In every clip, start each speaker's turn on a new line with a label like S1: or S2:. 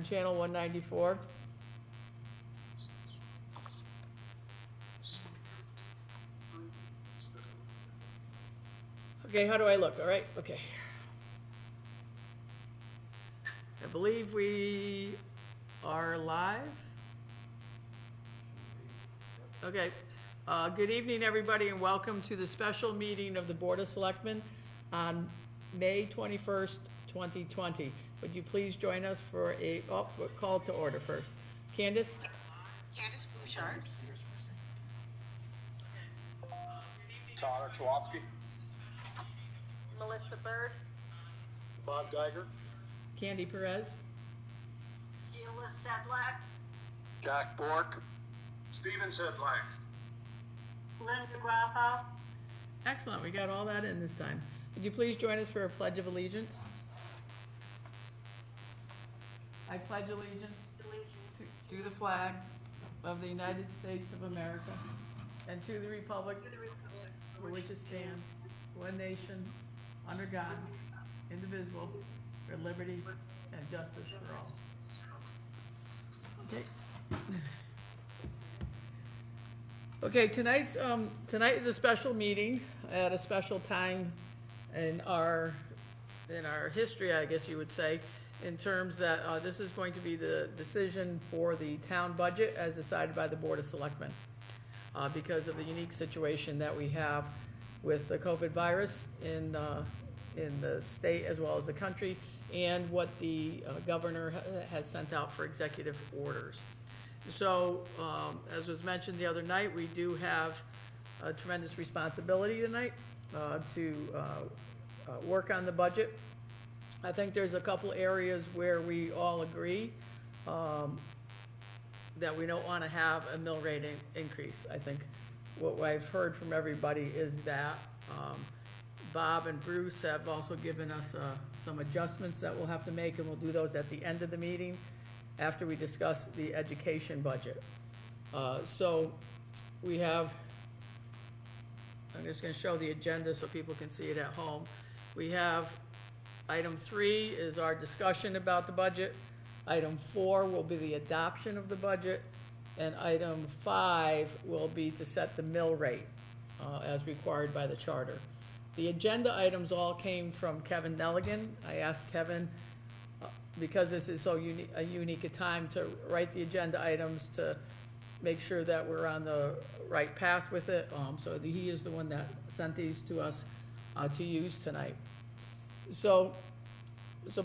S1: on channel 194. Okay, how do I look? All right, okay. I believe we are live. Okay. Good evening, everybody, and welcome to the special meeting of the Board of Selectmen on May 21st, 2020. Would you please join us for a call to order first? Candace?
S2: Candace Bouchard.
S3: Tyler Chwofsky.
S2: Melissa Bird.
S3: Bob Geiger.
S1: Candy Perez?
S2: Sheila Sedlak.
S3: Jack Bork. Steven Sedlak.
S2: Linda Grappa.
S1: Excellent, we got all that in this time. Would you please join us for a Pledge of Allegiance? I pledge allegiance to the flag of the United States of America and to the republic for which it stands, one nation, under God, indivisible, for liberty and justice for all. Okay. Okay, tonight is a special meeting at a special time in our history, I guess you would say, in terms that this is going to be the decision for the town budget as decided by the Board of Selectmen, because of the unique situation that we have with the COVID virus in the state as well as the country, and what the governor has sent out for executive orders. So, as was mentioned the other night, we do have a tremendous responsibility tonight to work on the budget. I think there's a couple areas where we all agree that we don't want to have a mill rate increase. I think what I've heard from everybody is that Bob and Bruce have also given us some adjustments that we'll have to make, and we'll do those at the end of the meeting after we discuss the education budget. So we have, I'm just going to show the agenda so people can see it at home. We have item 3 is our discussion about the budget. Item 4 will be the adoption of the budget. And item 5 will be to set the mill rate as required by the charter. The agenda items all came from Kevin Nelligan. I asked Kevin, because this is so unique a time, to write the agenda items to make sure that we're on the right path with it. So he is the one that sent these to us to use tonight. So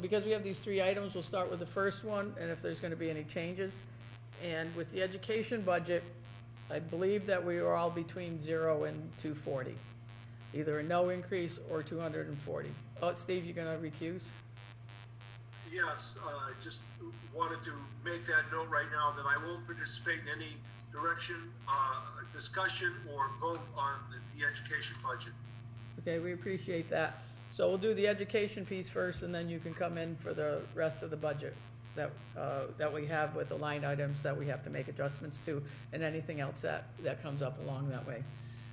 S1: because we have these 3 items, we'll start with the first one, and if there's going to be any changes. And with the education budget, I believe that we are all between 0 and 240, either a no increase or 240. Oh, Steve, you're going to recuse?
S4: Yes, just wanted to make that note right now that I won't participate in any direction, discussion, or vote on the education budget.
S1: Okay, we appreciate that. So we'll do the education piece first, and then you can come in for the rest of the budget that we have with the line items that we have to make adjustments to, and anything else that comes up along that way.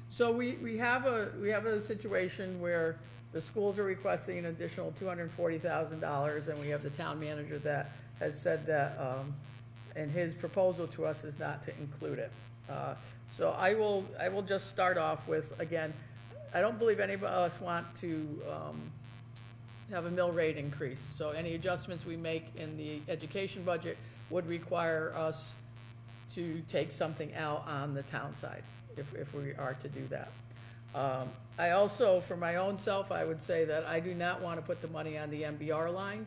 S1: So we have a situation where the schools are requesting an additional $240,000, and we have the town manager that has said that, and his proposal to us is not to include it. So I will just start off with, again, I don't believe any of us want to have a mill rate increase. So any adjustments we make in the education budget would require us to take something out on the town side if we are to do that. I also, for my own self, I would say that I do not want to put the money on the MBR line.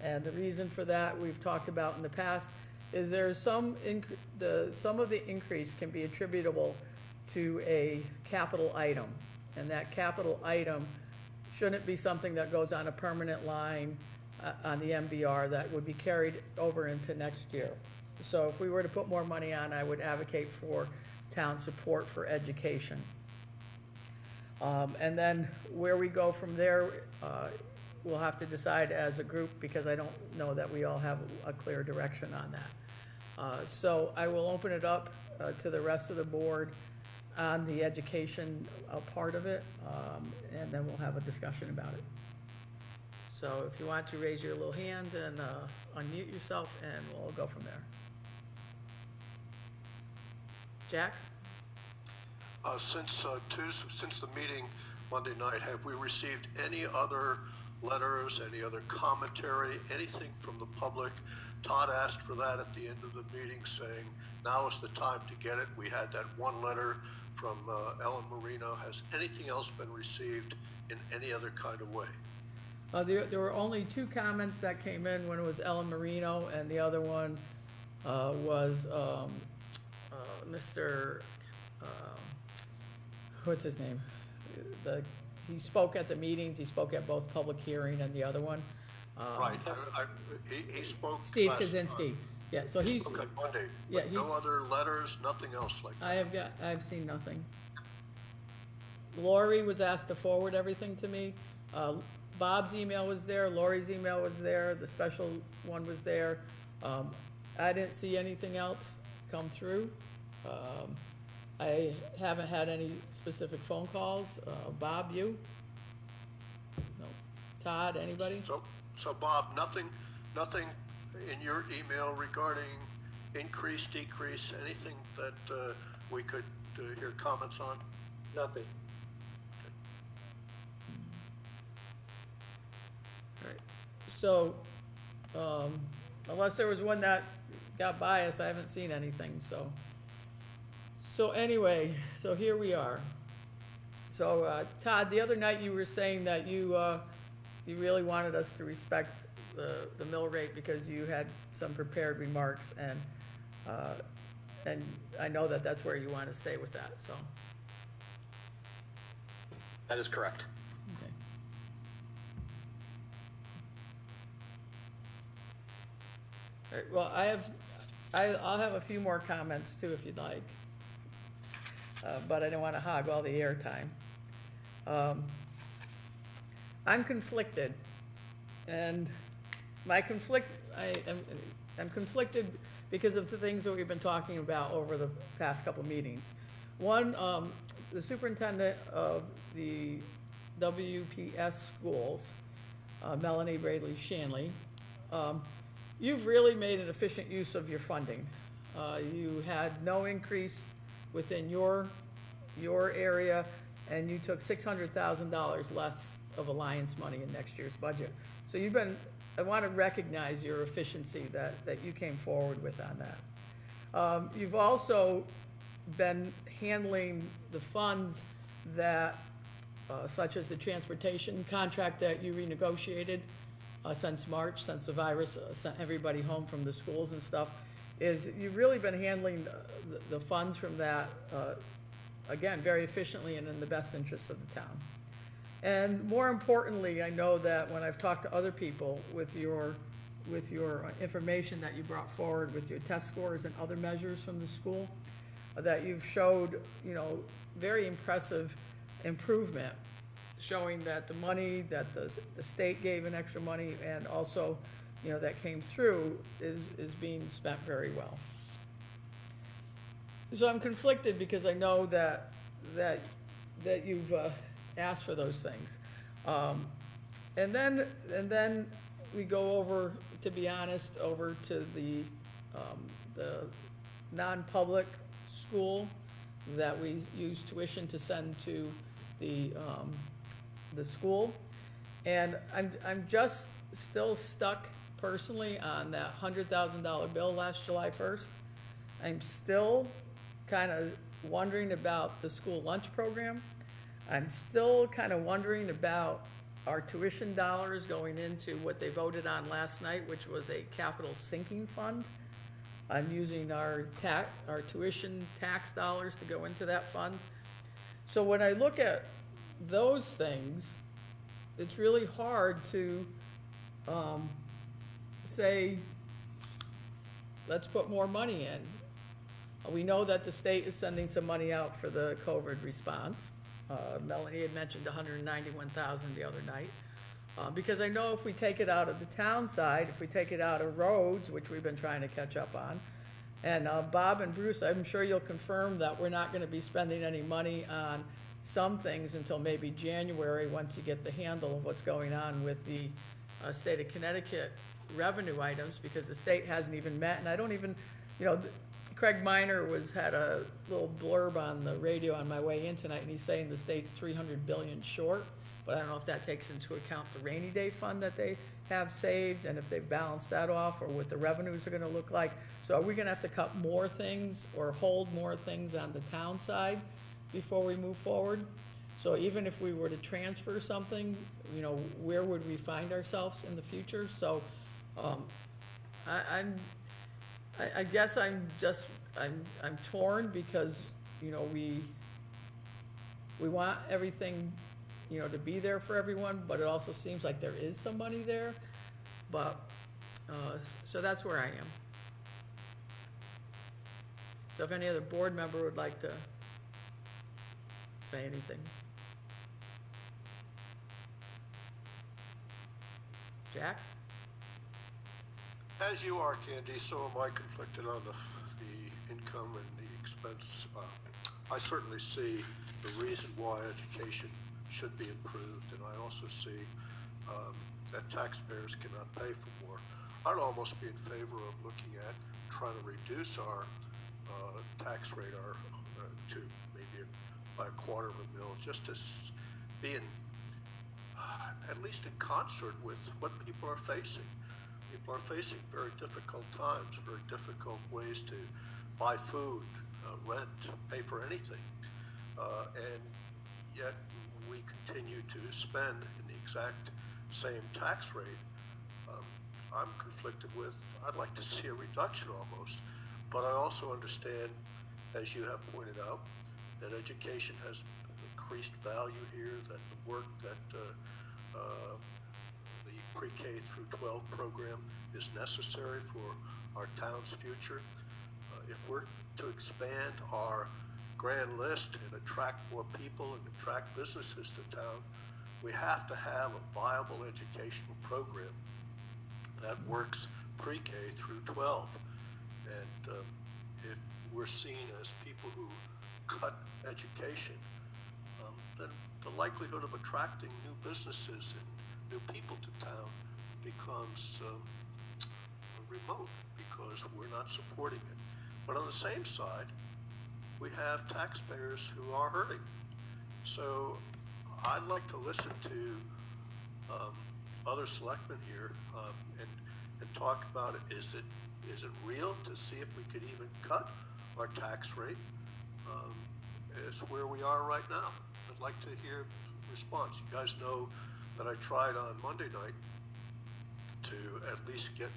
S1: And the reason for that, we've talked about in the past, is there's some of the increase can be attributable to a capital item. And that capital item shouldn't be something that goes on a permanent line on the MBR that would be carried over into next year. So if we were to put more money on, I would advocate for town support for education. And then where we go from there, we'll have to decide as a group, because I don't know that we all have a clear direction on that. So I will open it up to the rest of the board on the education part of it, and then we'll have a discussion about it. So if you want to raise your little hand and unmute yourself, and we'll go from there. Jack?
S5: Since the meeting Monday night, have we received any other letters, any other commentary, anything from the public? Todd asked for that at the end of the meeting, saying now is the time to get it. We had that one letter from Ellen Marino. Has anything else been received in any other kind of way?
S1: There were only two comments that came in. One was Ellen Marino, and the other one was Mr. What's his name? He spoke at the meetings. He spoke at both public hearing and the other one.
S5: Right. He spoke.
S1: Steve
S5: last
S1: Kaczynski.
S5: time.
S1: Yeah. So
S5: He
S1: he's.
S5: spoke on Monday.
S1: Yeah.
S5: But no other letters. Nothing else like that.
S1: I've seen nothing. Lori was asked to forward everything to me. Bob's email was there. Lori's email was there. The special one was there. I didn't see anything else come through. I haven't had any specific phone calls. Bob, you? No. Todd, anybody?
S5: So Bob, nothing in your email regarding increase, decrease, anything that we could hear comments on?
S3: Nothing.
S1: All right. So, unless there was one that got biased, I haven't seen anything, so. So anyway, so here we are. So, Todd, the other night you were saying that you really wanted us to respect the mill rate because you had some prepared remarks, and I know that that's where you want to stay with that, so.
S6: That is correct.
S1: Okay. All right, well, I'll have a few more comments too if you'd like. But I don't want to hog all the airtime. I'm conflicted, and I'm conflicted because of the things that we've been talking about over the past couple meetings. One, the superintendent of the WPS schools, Melanie Bradley Shanley, you've really made an efficient use of your funding. You had no increase within your area, and you took $600,000 less of Alliance money in next year's budget. So I want to recognize your efficiency that you came forward with on that. You've also been handling the funds that, such as the transportation contract that you renegotiated since March, since the virus sent everybody home from the schools and stuff, is you've really been handling the funds from that, again, very efficiently and in the best interest of the town. And more importantly, I know that when I've talked to other people with your information that you brought forward with your test scores and other measures from the school, that you've showed, very impressive improvement, showing that the money that the state gave in extra money and also, that came through is being spent very well. So I'm conflicted because I know that you've asked for those things. And then we go over, to be honest, over to the non-public school that we use tuition to send to the school. And I'm just still stuck personally on that $100,000 bill last July 1st. I'm still kind of wondering about the school lunch program. I'm still kind of wondering about our tuition dollars going into what they voted on last night, which was a capital sinking fund. I'm using our tuition tax dollars to go into that fund. So when I look at those things, it's really hard to say, let's put more money in. We know that the state is sending some money out for the COVID response. Melanie had mentioned $191,000 the other night. Because I know if we take it out of the town side, if we take it out of roads, which we've been trying to catch up on, and Bob and Bruce, I'm sure you'll confirm that we're not going to be spending any money on some things until maybe January, once you get the handle of what's going on with the state of Connecticut revenue items, because the state hasn't even met, and I don't even, you know, Craig Miner had a little blurb on the radio on my way in tonight, and he's saying the state's 300 billion short, but I don't know if that takes into account the rainy day fund that they have saved, and if they balance that off, or what the revenues are gonna look like. So are we gonna have to cut more things or hold more things on the town side before we move forward? So even if we were to transfer something, you know, where would we find ourselves in the future? So, I guess I'm torn, because, you know, we want everything, you know, to be there for everyone, but it also seems like there is some money there. But, so that's where I am. So if any other board member would like to say anything. Jack?
S5: As you are, Candy, so am I conflicted on the income and the expense. I certainly see the reason why education should be improved, and I also see that taxpayers cannot pay for more. I'd almost be in favor of looking at trying to reduce our tax rate to maybe by a quarter of a mil, just to be in at least in concert with what people are facing. People are facing very difficult times, very difficult ways to buy food, rent, pay for anything. And yet we continue to spend in the exact same tax rate. I'm conflicted with, I'd like to see a reduction almost, but I also understand, as you have pointed out, that education has increased value here, that the work that the pre-K through 12 program is necessary for our town's future. If we're to expand our grand list and attract more people and attract businesses to town, we have to have a viable educational program that works pre-K through 12. And if we're seen as people who cut education, then the likelihood of attracting new businesses and new people to town becomes remote, because we're not supporting it. But on the same side, we have taxpayers who are hurting. So I'd like to listen to other selectmen here and talk about it. Is it real to see if we could even cut our tax rate as where we are right now? I'd like to hear response. You guys know that I tried on Monday night to at least get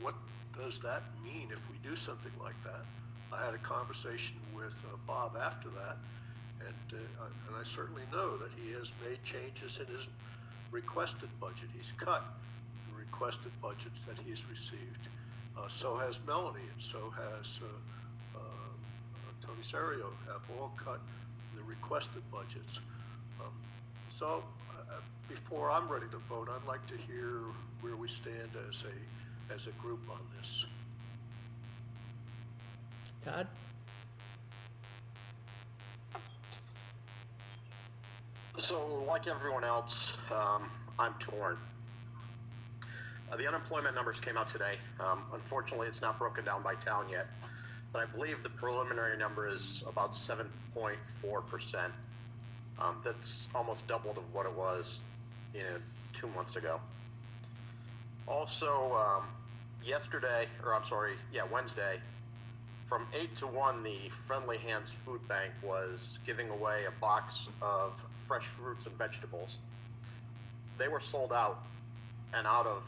S5: what does that mean if we do something like that. I had a conversation with Bob after that, and I certainly know that he has made changes in his requested budget. He's cut the requested budgets that he's received. So has Melanie, and so has Tony Serio, have all cut the requested budgets. So before I'm ready to vote, I'd like to hear where we stand as a group on this.
S1: Todd?
S6: So, like everyone else, I'm torn. The unemployment numbers came out today. Unfortunately, it's not broken down by town yet, but I believe the preliminary number is about 7.4%. That's almost double of what it was, 2 months ago. Also, Wednesday, from 8 to 1, the Friendly Hands Food Bank was giving away a box of fresh fruits and vegetables. They were sold out and out of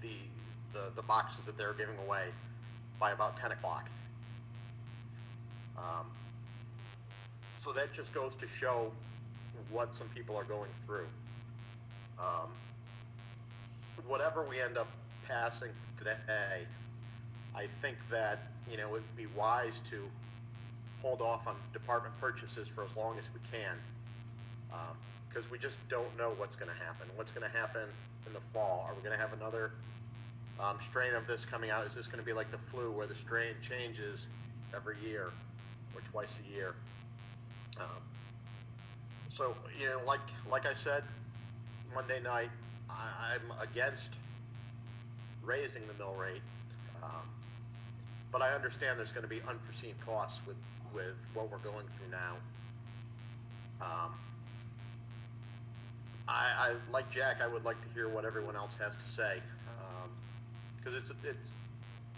S6: the boxes that they were giving away by about 10 o'clock. So that just goes to show what some people are going through. Whatever we end up passing today, I think that, it would be wise to hold off on department purchases for as long as we can, because we just don't know what's going to happen. What's going to happen in the fall? Are we going to have another strain of this coming out? Is this going to be like the flu, where the strain changes every year or twice a year? So, like I said, Monday night, I'm against raising the mill rate. But I understand there's gonna be unforeseen costs with what we're going through now. I like Jack, I would like to hear what everyone else has to say, because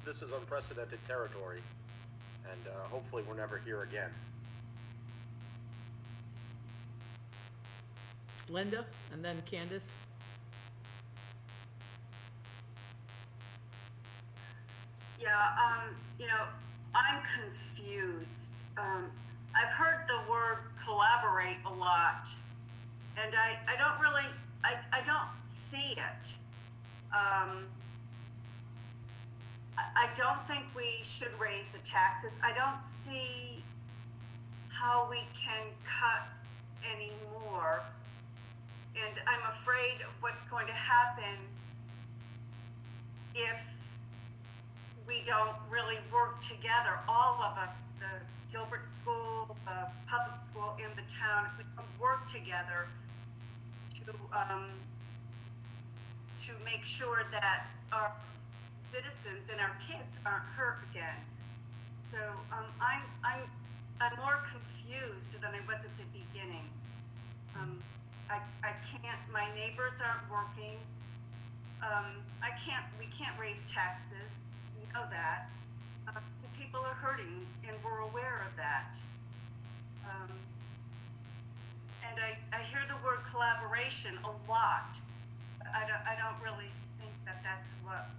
S6: this is unprecedented territory, and hopefully we're never here again.
S1: Linda, and then Candace.
S2: Yeah, I'm confused. I've heard the word collaborate a lot, and I don't really, I don't see it. I don't think we should raise the taxes. I don't see how we can cut any more. And I'm afraid of what's going to happen if we don't really work together, all of us, the Gilbert School, the public school in the town, if we don't work together to make sure that our citizens and our kids aren't hurt again. So I'm more confused than I was at the beginning. I can't, my neighbors aren't working. We can't raise taxes. We know that. People are hurting, and we're aware of that. And I hear the word collaboration a lot. I don't really think that that's what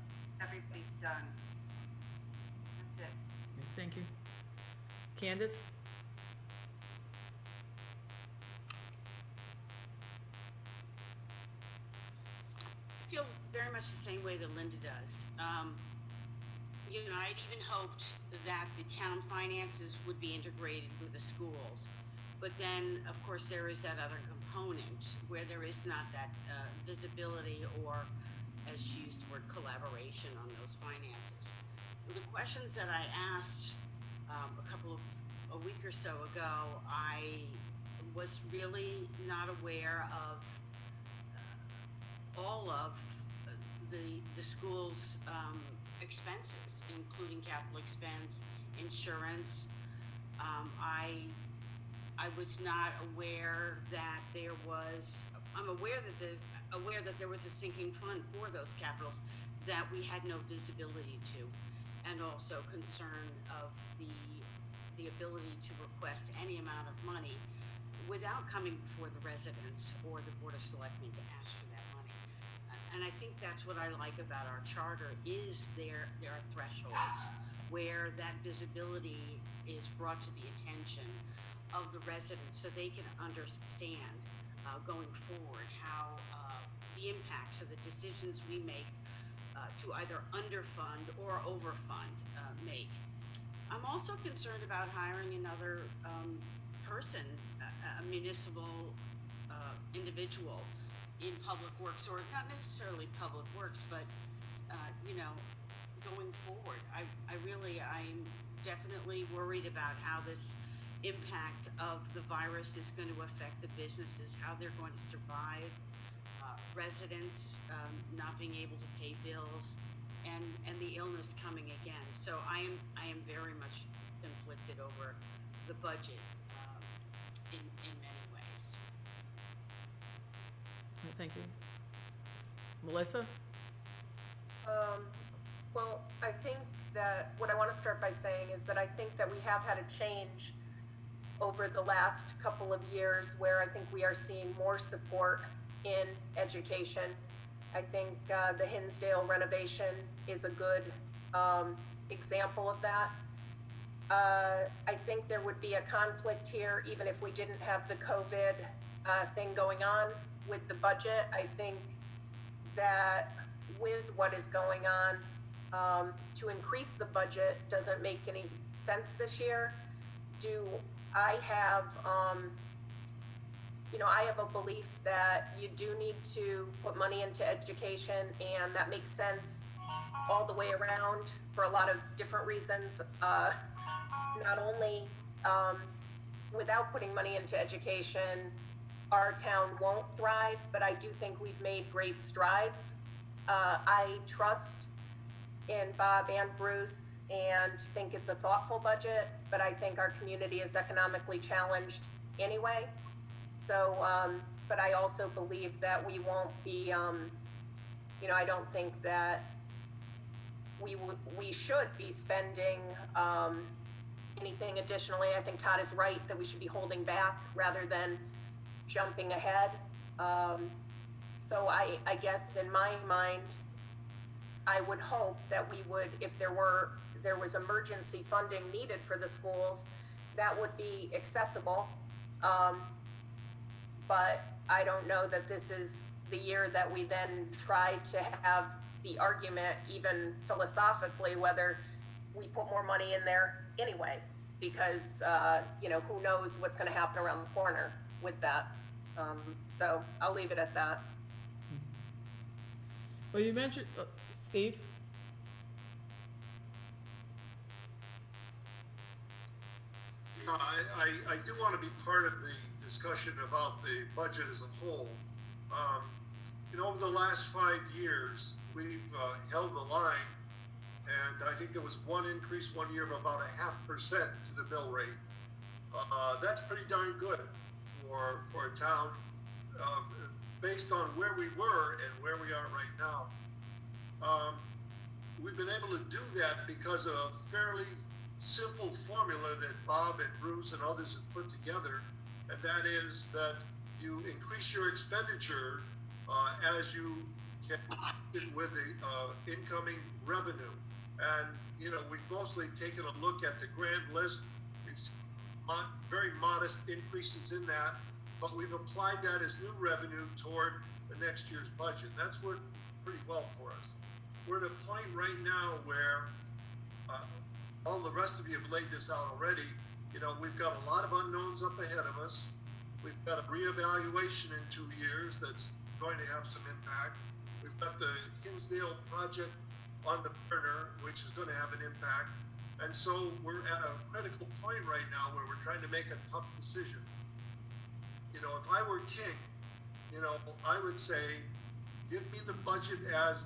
S2: everybody's done. That's it.
S1: Thank you. Candace?
S7: I feel very much the same way that Linda does. I'd even hoped that the town finances would be integrated with the schools. But then, of course, there is that other component where there is not that visibility or, as she used the word, collaboration on those finances. The questions that I asked a week or so ago, I was really not aware of all of the school's expenses, including capital expense, insurance. I was not aware that there was. I'm aware that there was a sinking fund for those capitals that we had no visibility to, and also concern of the ability to request any amount of money without coming before the residents or the Board of Selectmen to ask for that money. And I think that's what I like about our charter is there are thresholds where that visibility is brought to the attention of the residents so they can understand going forward how the impacts of the decisions we make to either underfund or overfund make. I'm also concerned about hiring another person, a municipal individual in public works, or not necessarily public works, but going forward, I'm definitely worried about how this impact of the virus is going to affect the businesses, how they're going to survive, residents not being able to pay bills, and the illness coming again. So I am very much conflicted over the budget in many ways.
S1: Thank you. Melissa?
S8: Well, I think that what I want to start by saying is that I think that we have had a change over the last couple of years where I think we are seeing more support in education. I think the Hinsdale renovation is a good example of that. I think there would be a conflict here even if we didn't have the COVID thing going on with the budget. I think that with what is going on, to increase the budget doesn't make any sense this year. I have a belief that you do need to put money into education, and that makes sense all the way around for a lot of different reasons. Not only without putting money into education, our town won't thrive, but I do think we've made great strides. I trust in Bob and Bruce and think it's a thoughtful budget, but I think our community is economically challenged anyway. So, but I also believe that we won't be, I don't think that we should be spending, anything additionally. I think Todd is right that we should be holding back rather than jumping ahead. So I guess in my mind, I would hope that we would, if there was emergency funding needed for the schools, that would be accessible. But I don't know that this is the year that we then try to have the argument, even philosophically, whether we put more money in there anyway, because, who knows what's gonna happen around the corner with that. So I'll leave it at that.
S1: Well, you mentioned, Steve?
S4: I do want to be part of the discussion about the budget as a whole. Over the last 5 years, we've held the line, and I think there was one increase one year of about 0.5% to the mill rate. That's pretty darn good for a town, based on where we were and where we are right now. We've been able to do that because of a fairly simple formula that Bob and Bruce and others have put together, and that is that you increase your expenditure as you get with the incoming revenue. And, we've mostly taken a look at the grand list. We've seen very modest increases in that, but we've applied that as new revenue toward the next year's budget. That's worked pretty well for us. We're at a point right now where all the rest of you have laid this out already. We've got a lot of unknowns up ahead of us. We've got a reevaluation in 2 years that's going to have some impact. We've got the Hinsdale project on the burner, which is going to have an impact. And so we're at a critical point right now where we're trying to make a tough decision. If I were king, I would say, give me the budget as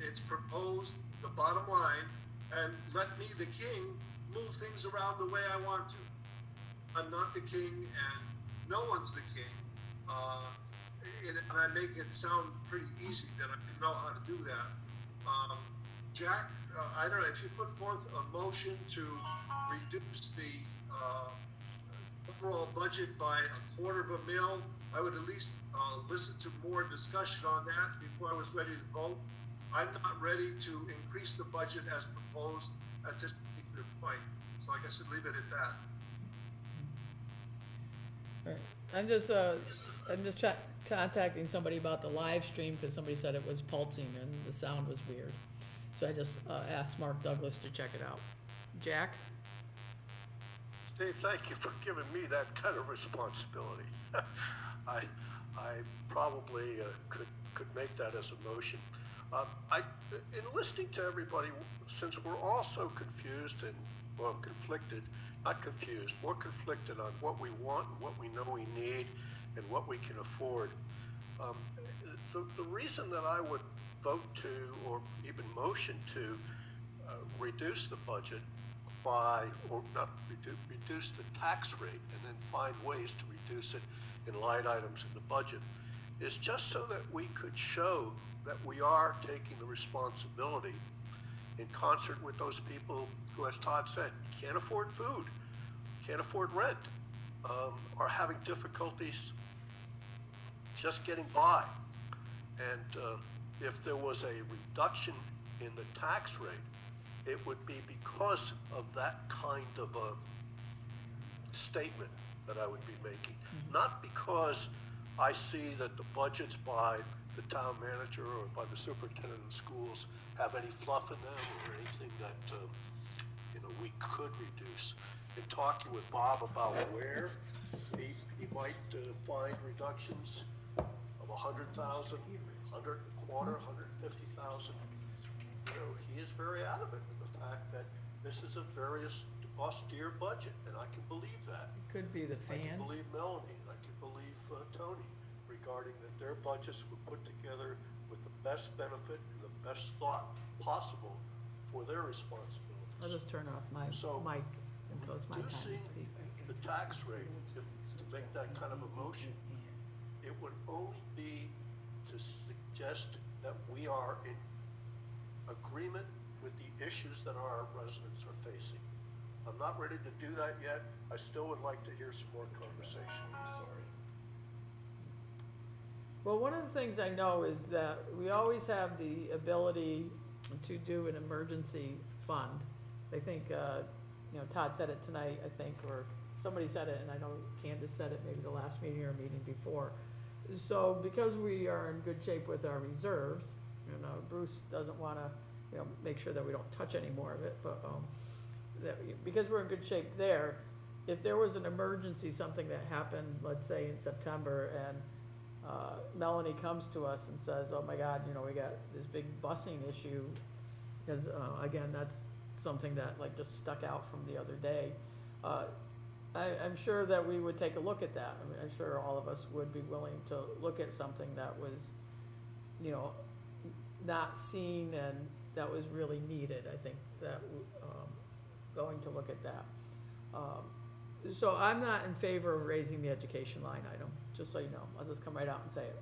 S4: it's proposed, the bottom line, and let me, the king, move things around the way I want to. I'm not the king, and no one's the king. And I make it sound pretty easy that I know how to do that. Jack, I don't know, if you put forth a motion to reduce the overall budget by 1/4 mil, I would at least listen to more discussion on that before I was ready to vote. I'm not ready to increase the budget as proposed at this particular point. So I guess I'd leave it at that.
S1: Right. I'm just contacting somebody about the live stream because somebody said it was pulsing and the sound was weird. So I just asked Mark Douglas to check it out. Jack?
S5: Steve, thank you for giving me that kind of responsibility. I probably could make that as a motion. In listening to everybody, since we're all so confused and, conflicted, not confused, more conflicted on what we want and what we know we need and what we can afford, the reason that I would vote to, or even motion to, reduce the budget by, or not reduce the tax rate and then find ways to reduce it in line items in the budget, is just so that we could show that we are taking the responsibility in concert with those people who, as Todd said, can't afford food, can't afford rent, are having difficulties just getting by. And if there was a reduction in the tax rate, it would be because of that kind of a statement that I would be making. Not because I see that the budgets by the town manager or by the superintendent of schools have any fluff in them or anything that we could reduce. In talking with Bob about where he might find reductions of 100,000, 100 and a quarter, 150,000. He is very adamant in the fact that this is a very austere budget, and I can believe that.
S1: It could be the
S5: I can
S1: fans.
S5: believe Melanie, and I can believe Tony, regarding that their budgets were put together with the best benefit and the best thought possible for their responsibilities.
S1: I'll just turn off my
S5: So,
S1: mic until it's my time to
S5: reducing
S1: speak.
S5: the tax rate, to make that kind of a motion, it would only be to suggest that we are in agreement with the issues that our residents are facing. I'm not ready to do that yet. I still would like to hear some more conversation.
S1: Well, one of the things I know is that we always have the ability to do an emergency fund. I think, Todd said it tonight, I think, or somebody said it, and I know Candace said it maybe the last meeting or meeting before. So because we are in good shape with our reserves, Bruce doesn't wanna, make sure that we don't touch any more of it, but, because we're in good shape there, if there was an emergency, something that happened, let's say in September, and Melanie comes to us and says, oh my God, we got this big busing issue, because, again, that's something that like just stuck out from the other day. I'm sure that we would take a look at that. I mean, I'm sure all of us would be willing to look at something that was, not seen and that was really needed. I think that, going to look at that. So I'm not in favor of raising the education line item, just so you know. I'll just come right out and say it,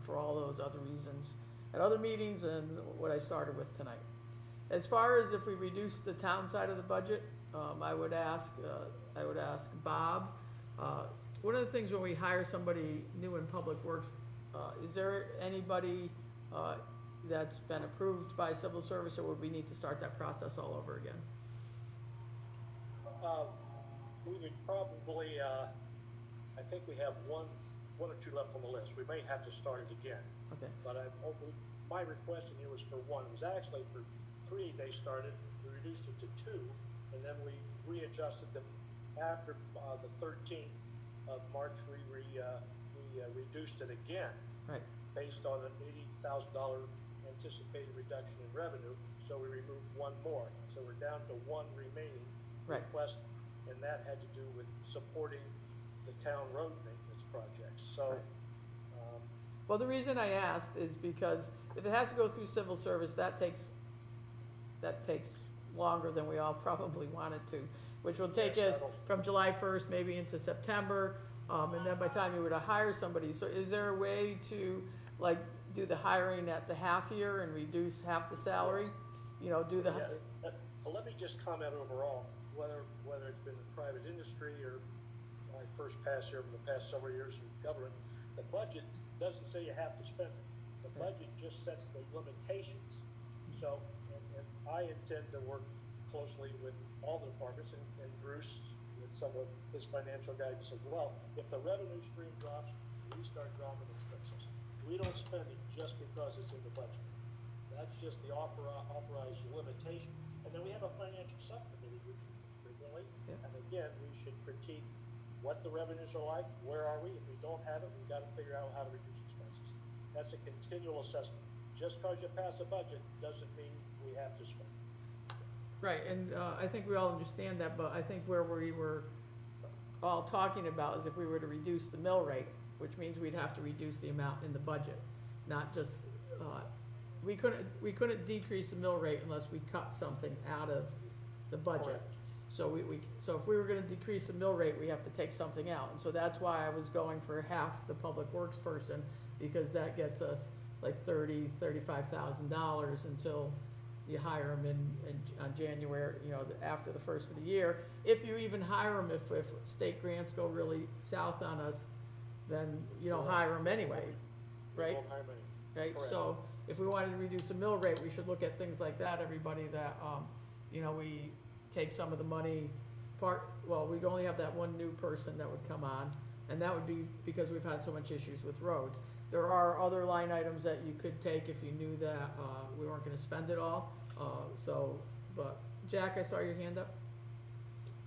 S1: for all those other reasons at other meetings and what I started with tonight. As far as if we reduce the town side of the budget, I would ask Bob, one of the things when we hire somebody new in Public Works, is there anybody, that's been approved by civil service, or would we need to start that process all over again?
S9: We would probably, I think we have one or two left on the list. We may have to start it again.
S1: Okay.
S9: But my request in here was for one. It was actually for 3 they started. We reduced it to 2, and then we readjusted them after the 13th of March. We reduced it again.
S1: Right.
S9: Based on an $80,000 anticipated reduction in revenue. So we removed one more. So we're down to one remaining request, and that had to do with supporting the town road maintenance projects. So,
S1: well, the reason I asked is because if it has to go through civil service, that takes longer than we all probably want it to, which will take us from July 1st maybe into September, and then by the time you were to hire somebody. So is there a way to like do the hiring at the half year and reduce half the salary? Do the.
S9: Yeah, let me just comment overall, whether it's been the private industry or my first pass here for the past several years in government, the budget doesn't say you have to spend it. The budget just sets the limitations. So, and I intend to work closely with all the departments and Bruce with some of his financial guidance as well. If the revenue stream drops, we start dropping expenses. We don't spend it just because it's in the budget. That's just the authorized limitation. And then we have a financial subcommittee frequently. Yeah. And again, we should critique what the revenues are like, where are we? If we don't have it, we've got to figure out how to reduce expenses. That's a continual assessment. Just because you pass a budget doesn't mean we have to spend.
S1: Right, and I think we all understand that, but I think where we were all talking about is if we were to reduce the mill rate, which means we'd have to reduce the amount in the budget, not just, we couldn't decrease the mill rate unless we cut something out of the budget.
S9: Correct.
S1: So so if we were gonna decrease the mill rate, we have to take something out. And so that's why I was going for half the public works person, because that gets us like $35,000 until you hire them on January, after the first of the year. If you even hire them, if state grants go really south on us, then you don't hire them anyway, right?
S9: We won't hire many.
S1: Right,
S9: Correct.
S1: so if we wanted to reduce the mill rate, we should look at things like that, everybody, that, we take some of the money, we'd only have that one new person that would come on, and that would be because we've had so much issues with roads. There are other line items that you could take if you knew that, we weren't gonna spend it all, but Jack, I saw your hand up.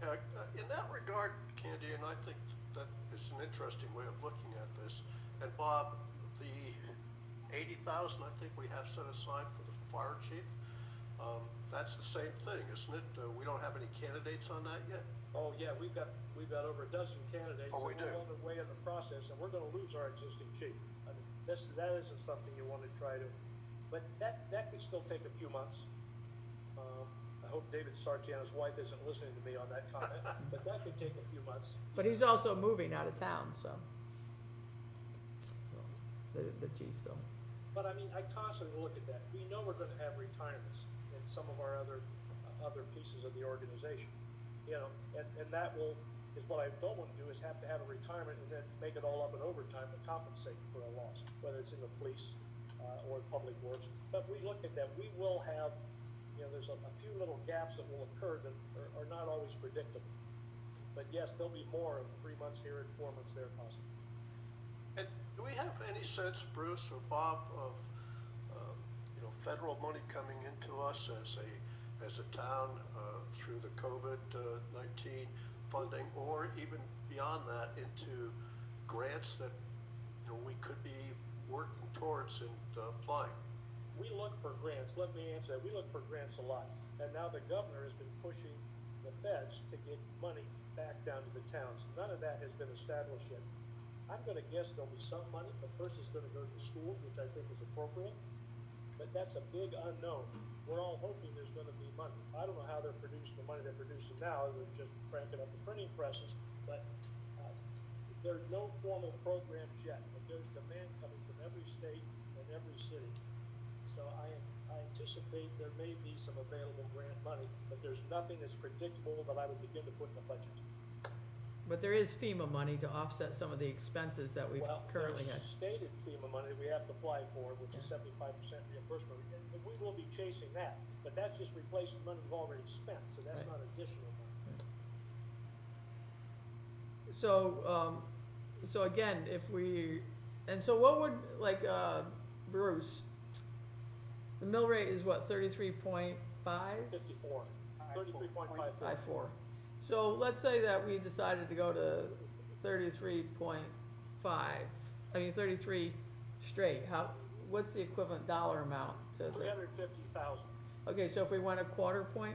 S5: In that regard, Candy, and I think that it's an interesting way of looking at this, and Bob, the $80,000 I think we have set aside for the fire chief, That's the same thing, isn't it? We don't have any candidates on that yet?
S9: Oh, yeah, we've got over a dozen candidates.
S5: Oh, we
S9: and
S5: do?
S9: We're on the way in the process, and we're gonna lose our existing chief. I mean, that isn't something you wanna try to, but that could still take a few months. I hope David Sartiano's wife isn't listening to me on that comment, but that could take a few months.
S1: But he's also moving out of town, so. The chief, so.
S9: But I mean, I constantly look at that. We know we're gonna have retirements in some of our other pieces of the organization. You know, and that is what I don't wanna do, is have to have a retirement and then make it all up in overtime to compensate for a loss, whether it's in the police, or public works. But we look at that, we will have, you know, there's a few little gaps that will occur that are not always predictable. But yes, there'll be more of 3 months here and 4 months there possibly.
S5: And do we have any sense, Bruce or Bob, of federal money coming into us as a town through the COVID-19 funding, or even beyond that into grants that we could be working towards and applying?
S9: We look for grants. Let me answer that. We look for grants a lot, and now the governor has been pushing the feds to get money back down to the towns. None of that has been established yet. I'm going to guess there'll be some money, but first it's going to go to the schools, which I think is appropriate. But that's a big unknown. We're all hoping there's going to be money. I don't know how they're producing the money they're producing now. They're just cranking up the printing presses. But there's no formal programs yet. But there's demand coming from every state and every city. So I anticipate there may be some available grant money, but there's nothing that's predictable that I would begin to put in the budget.
S1: But there is FEMA money to offset some of the expenses that we've currently had.
S9: There's stated FEMA money that we have to apply for, which is 75% reimbursement. And we will be chasing that, but that's just replacing money we've already spent, so that's not additional money.
S1: So again, so what would, Bruce, the mill rate is what, 33.5?
S9: 54, 33.54.
S1: So let's say that we decided to go to 33.5, 33 straight. What's the equivalent dollar amount to the?
S9: 350,000.
S1: Okay, so if we went a quarter point?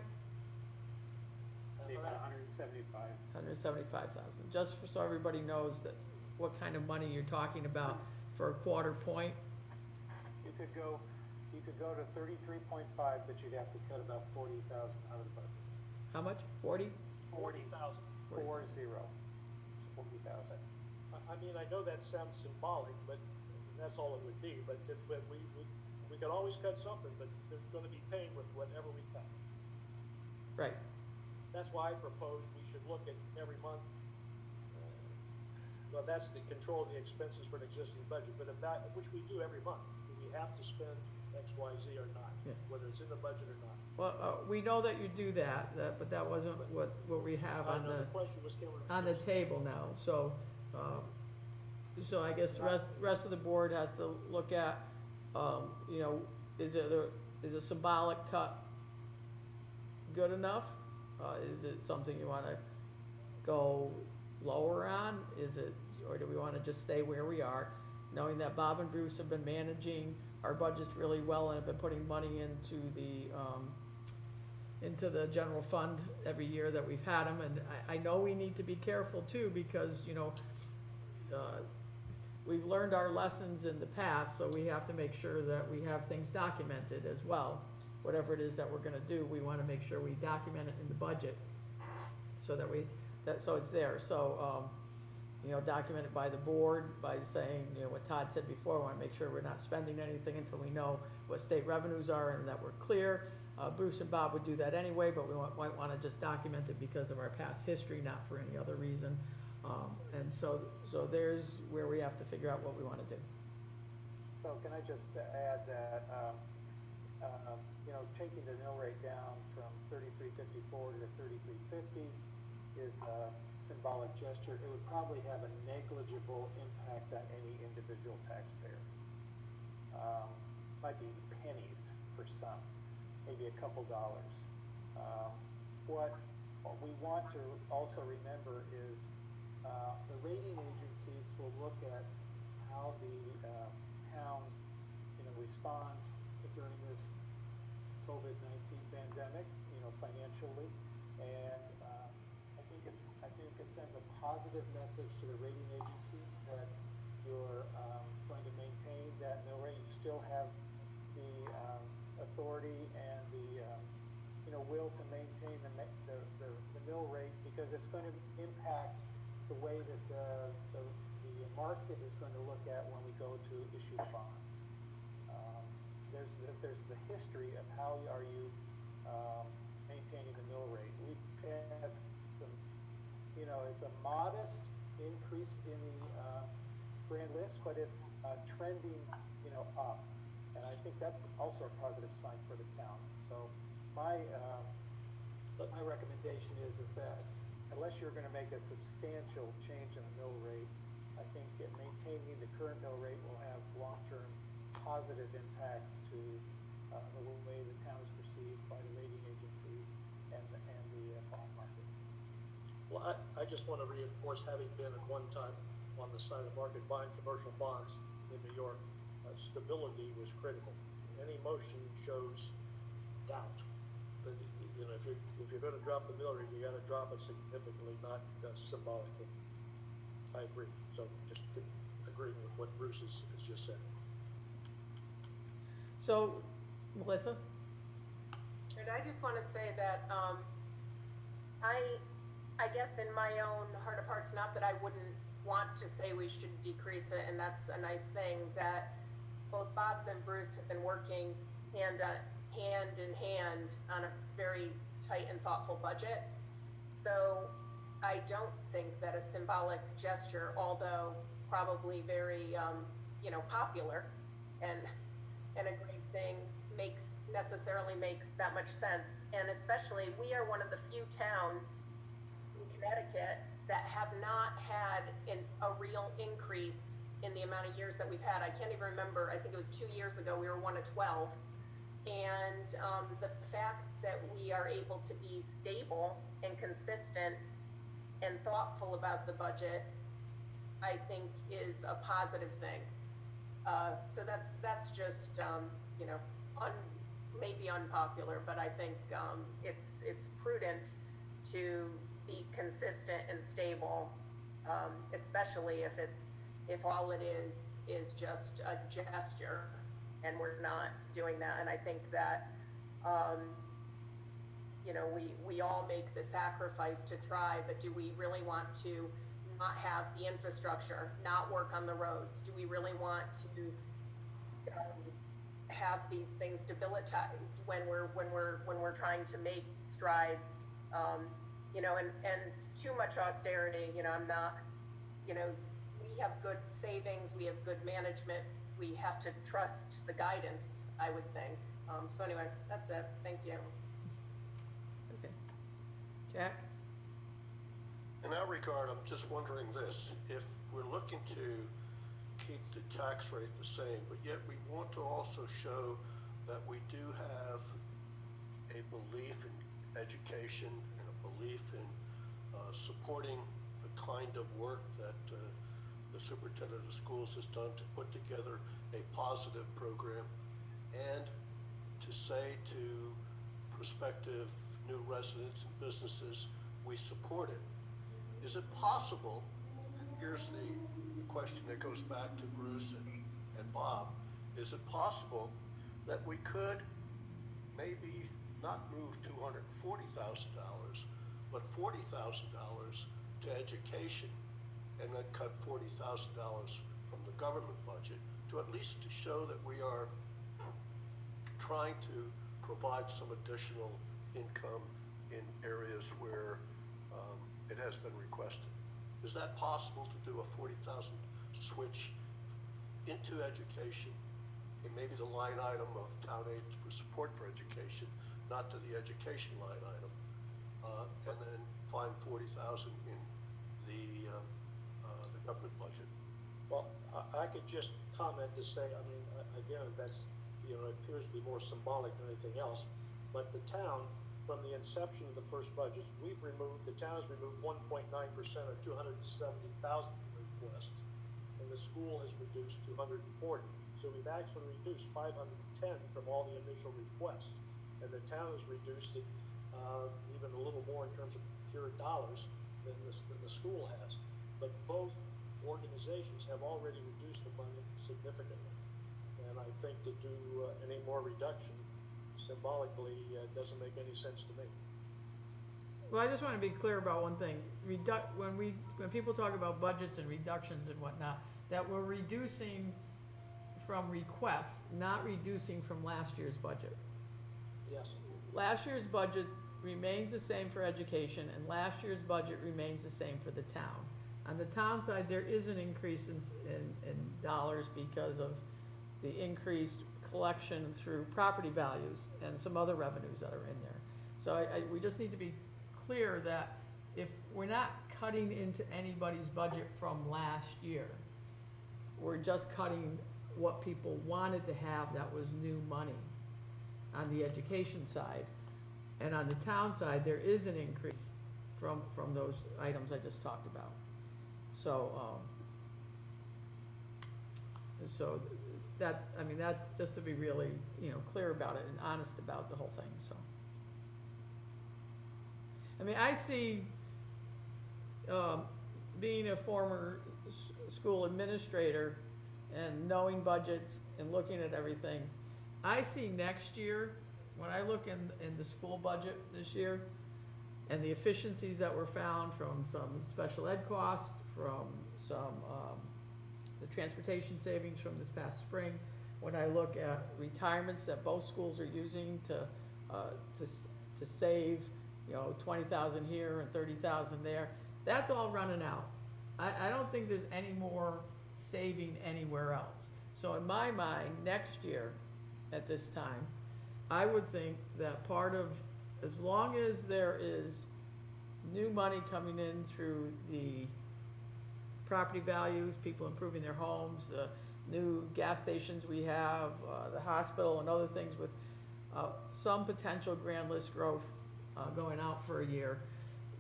S9: About
S1: 175,000, just so everybody knows that what kind of money you're talking about for a quarter point.
S10: You could go to 33.5, but you'd have to cut about 40,000 out of the budget.
S1: How much? 40?
S9: 40,000.
S10: 40,000.
S9: I mean, I know that sounds symbolic, but that's all it would be. But we can always cut something, but there's going to be pain with whatever we cut.
S1: Right.
S9: That's why I propose we should look at every month. Well, that's the control of the expenses for an existing budget. But which we do every month, do we have to spend X, Y, Z or not, whether it's in the budget or not?
S1: Well, we know that you do that, but that wasn't what we have on
S9: The question was,
S1: on the table now. So I guess the rest of the board has to look at, is a symbolic cut good enough? Is it something you want to go lower on? Or do we want to just stay where we are, knowing that Bob and Bruce have been managing our budgets really well and have been putting money into the general fund every year that we've had them. And I know we need to be careful too, because, we've learned our lessons in the past, so we have to make sure that we have things documented as well. Whatever it is that we're gonna do, we wanna make sure we document it in the budget so that so it's there. So, document it by the board, by saying, what Todd said before, we wanna make sure we're not spending anything until we know what state revenues are and that we're clear. Bruce and Bob would do that anyway, but we might wanna just document it because of our past history, not for any other reason. And so there's where we have to figure out what we wanna do.
S10: So can I just add that, taking the mill rate down from 33.54 to 33.50 is a symbolic gesture. It would probably have a negligible impact on any individual taxpayer. Might be pennies for some, maybe a couple dollars. What we want to also remember is the rating agencies will look at how the town responds during this COVID-19 pandemic, financially. And I think it sends a positive message to the rating agencies that you're going to maintain that mill rate. You still have the authority and the will to maintain the mill rate, because it's going to impact the way that the market is going to look at when we go to issue bonds. There's the history of how are you maintaining the mill rate. We've had some, it's a modest increase in the grand list, but it's trending, up. And I think that's also a positive sign for the town. So my recommendation is that unless you're going to make a substantial change in the mill rate, I think that maintaining the current mill rate will have long-term positive impacts to the way the town is perceived by the rating agencies and the bond market.
S9: Well, I just want to reinforce, having been at one time on the side of the market buying commercial bonds in New York, stability was critical. Any motion shows doubt. But, if you're going to drop the mill rate, you got to drop it significantly, not symbolically. I agree. So just agreeing with what Bruce has just said.
S1: So, Melissa?
S8: And I just want to say that I guess in my own heart of hearts, not that I wouldn't want to say we should decrease it, and that's a nice thing, that both Bob and Bruce have been working hand in hand on a very tight and thoughtful budget. So I don't think that a symbolic gesture, although probably very popular and a great thing, necessarily makes that much sense. And especially, we are one of the few towns in Connecticut that have not had a real increase in the amount of years that we've had. I can't even remember. I think it was 2 years ago we were 1 of 12. And the fact that we are able to be stable and consistent and thoughtful about the budget, I think is a positive thing. So that's just maybe unpopular, but I think it's prudent to be consistent and stable, especially if all it is just a gesture, and we're not doing that. And I think that we all make the sacrifice to try, but do we really want to not have the infrastructure, not work on the roads? Do we really want to have these things debilitized when we're trying to make strides? And too much austerity. I'm not. We have good savings. We have good management. We have to trust the guidance, I would think. So anyway, that's it. Thank you.
S1: It's okay. Jack?
S5: In that regard, I'm just wondering this: if we're looking to keep the tax rate the same, but yet we want to also show that we do have a belief in education and a belief in supporting the kind of work that the superintendent of schools has done to put together a positive program, and to say to prospective new residents and businesses, we support it. Is it possible, here's the question that goes back to Bruce and Bob, is it possible that we could maybe not move $240,000, but $40,000 to education, and then cut $40,000 from the government budget, to at least to show that we are trying to provide some additional income in areas where it has been requested? Is that possible to do a $40,000 switch into education, and maybe the line item of town aid for support for education, not to the education line item, and then find $40,000 in the government budget?
S9: Well, I could just comment to say, again, that's, it appears to be more symbolic than anything else, but the town, from the inception of the first budgets, the town has removed 1.9% or 270,000 from requests, and the school has reduced 240. So we've actually reduced 510 from all the initial requests. and the town has reduced it, even a little more in terms of pure dollars than the school has. But both organizations have already reduced the money significantly. And I think to do any more reduction symbolically doesn't make any sense to me.
S1: Well, I just want to be clear about one thing. When people talk about budgets and reductions and whatnot, that we're reducing from requests, not reducing from last year's budget.
S9: Yes.
S1: Last year's budget remains the same for education, and last year's budget remains the same for the town. On the town side, there is an increase in dollars because of the increased collection through property values and some other revenues that are in there. So we just need to be clear that if we're not cutting into anybody's budget from last year, we're just cutting what people wanted to have that was new money on the education side. And on the town side, there is an increase from those items I just talked about. So, so that, I mean, that's just to be really, clear about it and honest about the whole thing, so. I mean, I see, being a former school administrator and knowing budgets and looking at everything, I see next year, when I look in the school budget this year, and the efficiencies that were found from some special ed costs, from some, the transportation savings from this past spring, when I look at retirements that both schools are using to save, 20,000 here and 30,000 there, that's all running out. I don't think there's any more saving anywhere else. So in my mind, next year, at this time, I would think that part of, as long as there is new money coming in through the property values, people improving their homes, the new gas stations we have, the hospital and other things with some potential grand list growth going out for a year,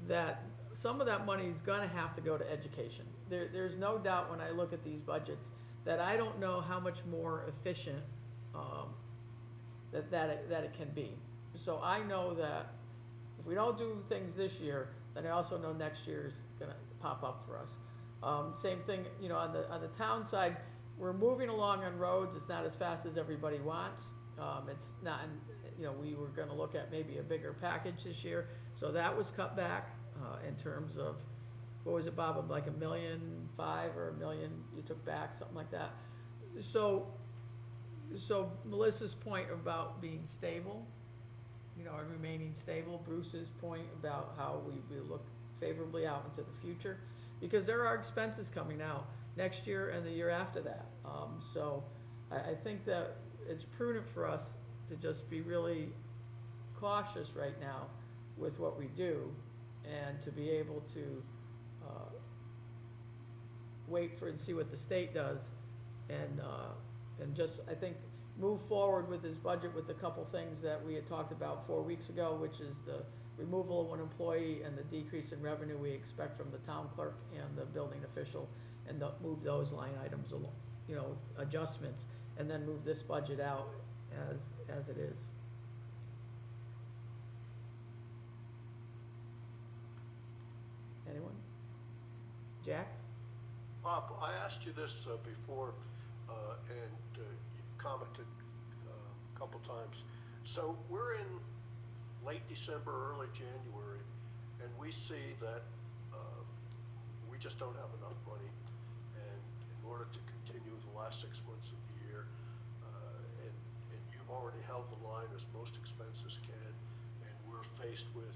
S1: that some of that money is going to have to go to education. There's no doubt when I look at these budgets that I don't know how much more efficient that it can be. So I know that if we don't do things this year, then I also know next year is going to pop up for us. Same thing, on the town side, we're moving along on roads. It's not as fast as everybody wants. It's not, we were going to look at maybe a bigger package this year, so that was cut back in terms of, what was it, Bob, like $1.5 million or $1 million you took back, something like that. So Melissa's point about being stable, and remaining stable, Bruce's point about how we look favorably out into the future, because there are expenses coming out next year and the year after that. So I think that it's prudent for us to just be really cautious right now with what we do, and to be able to wait for and see what the state does, and just, I think, move forward with this budget with a couple things that we had talked about 4 weeks ago, which is the removal of one employee and the decrease in revenue we expect from the town clerk and the building official, and move those line items along, adjustments, and then move this budget out as it is. Anyone? Jack?
S5: Bob, I asked you this before, and you commented a couple times. So we're in late December, early January, and we see that we just don't have enough money, and in order to continue the last 6 months of the year, and you've already held the line as most expenses can, and we're faced with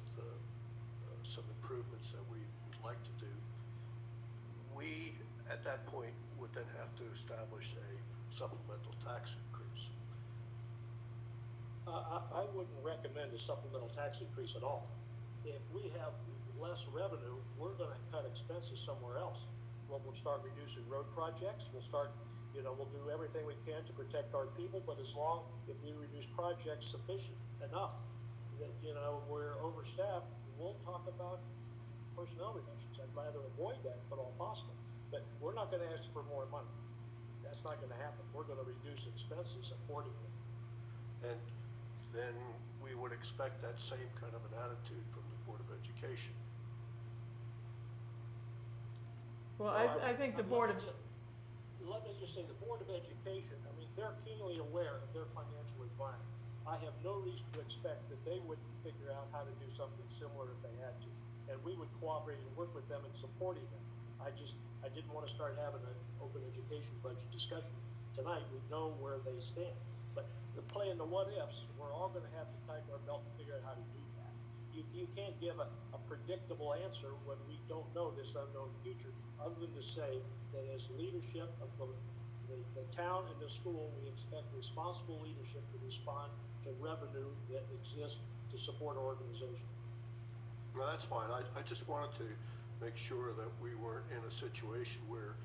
S5: some improvements that we would like to do. We, at that point, would then have to establish a supplemental tax increase.
S9: I wouldn't recommend a supplemental tax increase at all. If we have less revenue, we're gonna cut expenses somewhere else. We'll start reducing road projects, we'll do everything we can to protect our people, but if we reduce projects sufficient enough that, we're overstaffed, we'll talk about personnel reductions. I'd rather avoid that if at all possible, but we're not gonna ask for more money. That's not gonna happen. We're gonna reduce expenses accordingly.
S5: And then we would expect that same kind of an attitude from the Board of Education.
S1: Well, I think the Board of,
S9: Let me just say, the Board of Education, I mean, they're keenly aware of their financial environment. I have no reason to expect that they wouldn't figure out how to do something similar if they had to. And we would cooperate and work with them in supporting them. I didn't want to start having an open education budget discussion tonight. We know where they stand. But the playing the what ifs, we're all going to have to tighten our belt and figure out how to do that. You can't give a predictable answer when we don't know this unknown future, other than to say that as leadership of both the town and the school, we expect responsible leadership to respond to revenue that exists to support our organization.
S5: Well, that's fine. I just wanted to make sure that we weren't in a situation where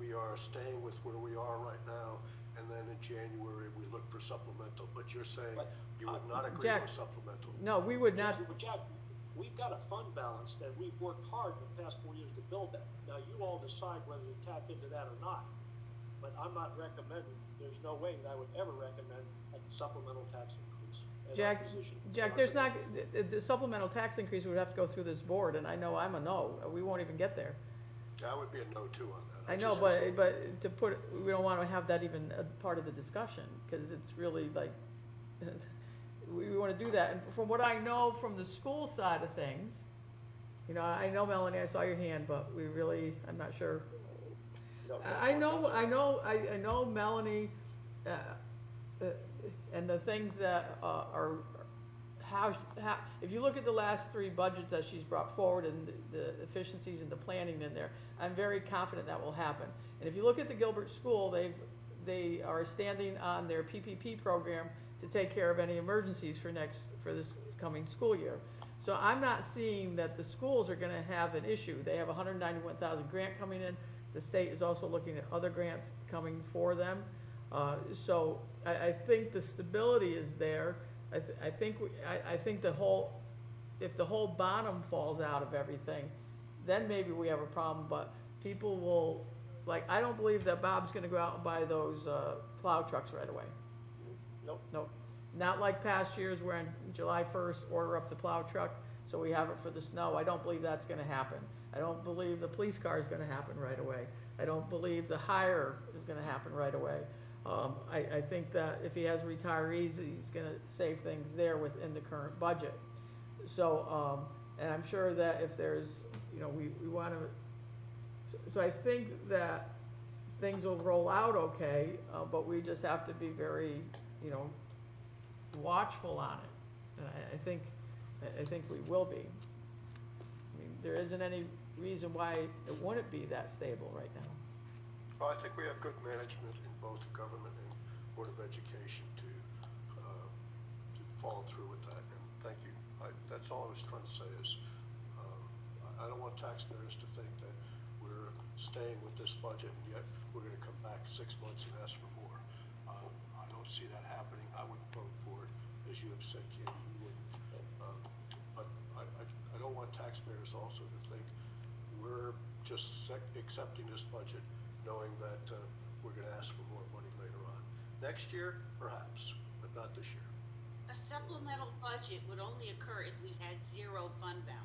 S5: we are staying with where we are right now, and then in January we look for supplemental. But you're saying you would not agree
S1: Jack,
S5: with supplemental.
S1: no, we would not.
S9: Jack, we've got a fund balance that we've worked hard in the past 4 years to build that. Now, you all decide whether to tap into that or not. But I'm not recommending, there's no way that I would ever recommend a supplemental tax increase.
S1: Jack, there's not, the supplemental tax increase would have to go through this board, and I know I'm a no. We won't even get there.
S5: I would be a no too on that.
S1: I know, but to put, we don't want to have that even a part of the discussion, because it's really like, we want to do that. And from what I know from the school side of things, you know, I know, Melanie, I saw your hand, but we really, I'm not sure. I know Melanie, and the things that are, how, if you look at the last 3 budgets that she's brought forward and the efficiencies and the planning in there, I'm very confident that will happen. And if you look at the Gilbert School, they are standing on their PPP program to take care of any emergencies for this coming school year. So I'm not seeing that the schools are gonna have an issue. They have a $191,000 grant coming in. The state is also looking at other grants coming for them. So I think the stability is there. I think if the whole bottom falls out of everything, then maybe we have a problem, but people will, like, I don't believe that Bob's gonna go out and buy those, plow trucks right away. Nope. Not like past years where on July 1st, order up the plow truck, so we have it for the snow. I don't believe that's gonna happen. I don't believe the police car is gonna happen right away. I don't believe the hire is gonna happen right away. I think that if he has retirees, he's gonna save things there within the current budget. So, and I'm sure that if there's, you know, we wanna, so I think that things will roll out okay, but we just have to be very, you know, watchful on it. And I think we will be. I mean, there isn't any reason why it wouldn't be that stable right now.
S5: Well, I think we have good management in both government and Board of Education to follow through with that, and thank you. That's all I was trying to say is, I don't want taxpayers to think that we're staying with this budget and yet we're gonna come back 6 months and ask for more. I don't see that happening. I wouldn't vote for it, as you have said, Katie, you wouldn't. But I don't want taxpayers also to think we're just accepting this budget knowing that we're going to ask for more money later on. Next year, perhaps, but not this year.
S7: A supplemental budget would only occur if we had 0 fund balance.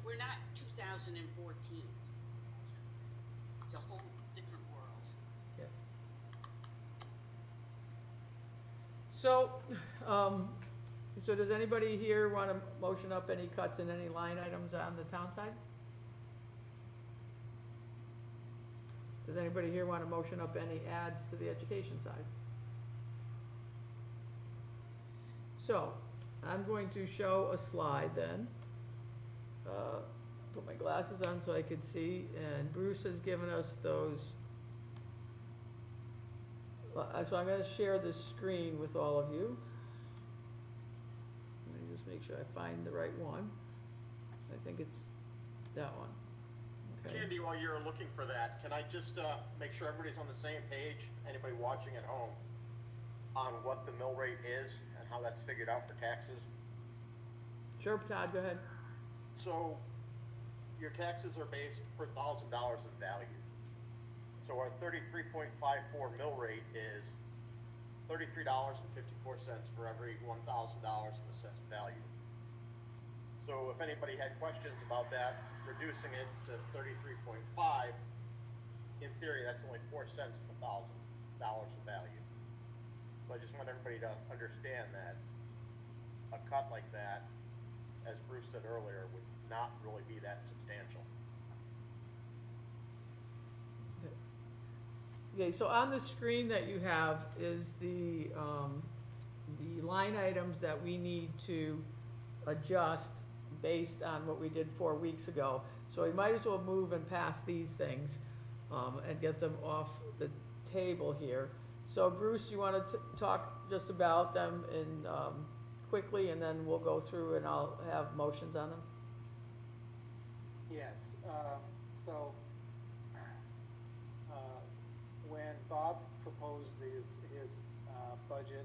S7: We're not 2014. It's a whole different world.
S1: Yes. So, so does anybody here want to motion up any cuts in any line items on the town side? Does anybody here want to motion up any adds to the education side? So, I'm going to show a slide then. Put my glasses on so I could see, and Bruce has given us those. So I'm going to share this screen with all of you. Let me just make sure I find the right one. I think it's that one. Okay.
S6: Candy, while you're looking for that, can I just make sure everybody's on the same page, anybody watching at home, on what the mill rate is and how that's figured out for taxes?
S1: Sure, Todd, go ahead.
S6: So your taxes are based per $1,000 of value. So our 33.54 mill rate is $33.54 for every $1,000 in assessed value. So if anybody had questions about that, reducing it to 33.5, in theory, that's only 4 cents per $1,000 of value. So I just want everybody to understand that a cut like that, as Bruce said earlier, would not really be that substantial.
S1: Okay, so on the screen that you have is the line items that we need to adjust based on what we did 4 weeks ago. So we might as well move and pass these things, and get them off the table here. So Bruce, you wanna talk just about them in, quickly, and then we'll go through and I'll have motions on them?
S10: Yes, so, when Bob proposed his budget,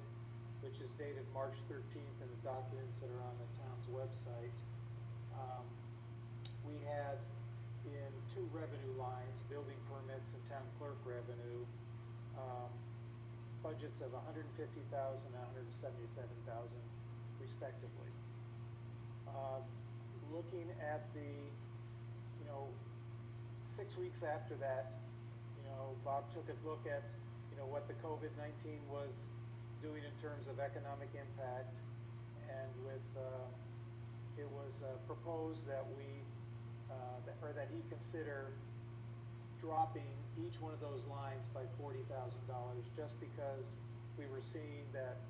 S10: which is dated March 13th in the documents that are on the town's website, we had in 2 revenue lines, building permits and town clerk revenue, budgets of $150,000 and $177,000 respectively. Looking at the, 6 weeks after that, Bob took a look at, what the COVID-19 was doing in terms of economic impact, and with, it was proposed that we, that he consider dropping each one of those lines by $40,000, just because we were seeing that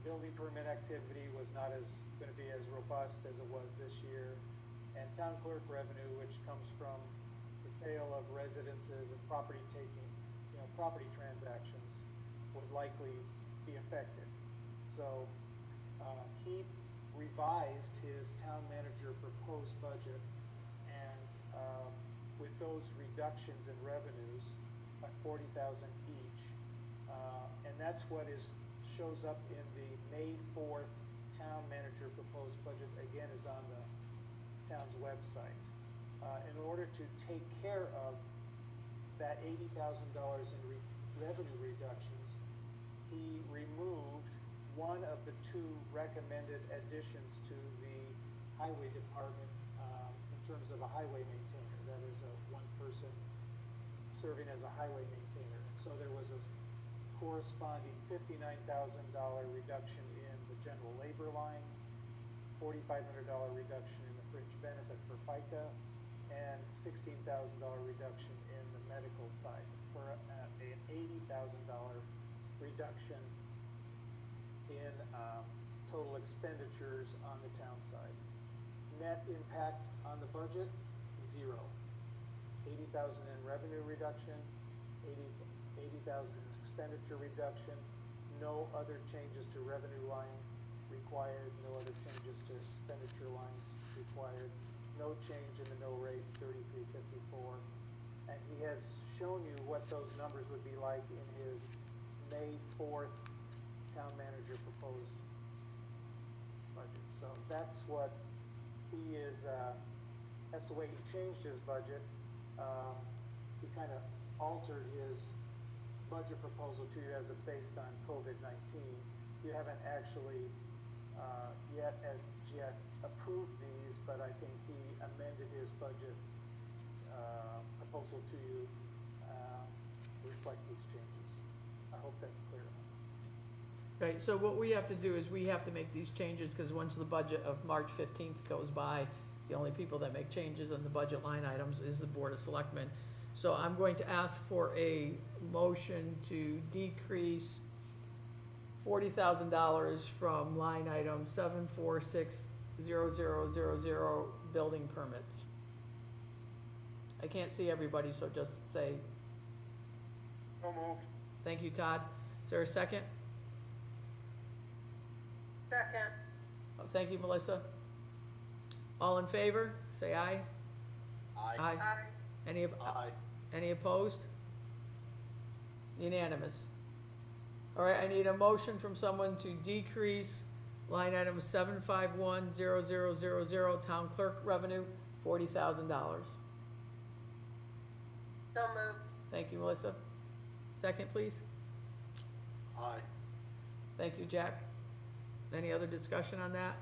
S10: building permit activity was not going to be as robust as it was this year, and town clerk revenue, which comes from the sale of residences and property taking, property transactions, would likely be affected. So he revised his town manager proposed budget, and with those reductions in revenues by $40,000 each, and that's what shows up in the May 4th town manager proposed budget. Again, is on the town's website. In order to take care of that $80,000 in revenue reductions, he removed one of the 2 recommended additions to the highway department, in terms of a highway maintainer. That is one person serving as a highway maintainer. So there was a corresponding $59,000 reduction in the general labor line, $4,500 reduction in the fringe benefit for FICA, and $16,000 reduction in the medical side, for an $80,000 reduction in total expenditures on the town side. Net impact on the budget, 0. 80,000 in revenue reduction, 80,000 in expenditure reduction, no other changes to revenue lines required, no other changes to expenditure lines required, no change in the no rate, 33.54. And he has shown you what those numbers would be like in his May 4th town manager proposed budget. So that's what he is, that's the way he changed his budget. He kind of altered his budget proposal to you as a based on COVID-19. You haven't actually yet approved these, but I think he amended his budget proposal to you to reflect these changes. I hope that's clear enough.
S1: Right, so what we have to do is we have to make these changes, because once the budget of March 15th goes by, the only people that make changes on the budget line items is the Board of Selectmen. So I'm going to ask for a motion to decrease $40,000 from line item 7460000 building permits. I can't see everybody, so just say.
S6: So moved.
S1: Thank you, Todd. Is there a second?
S8: Second.
S1: Oh, thank you, Melissa. All in favor, say aye.
S6: Aye.
S1: Aye.
S6: Aye.
S1: Any opposed? Unanimous. All right, I need a motion from someone to decrease line item 7510000 town clerk revenue, $40,000.
S8: So moved.
S1: Thank you, Melissa. Second, please.
S5: Aye.
S1: Thank you, Jack. Any other discussion on that?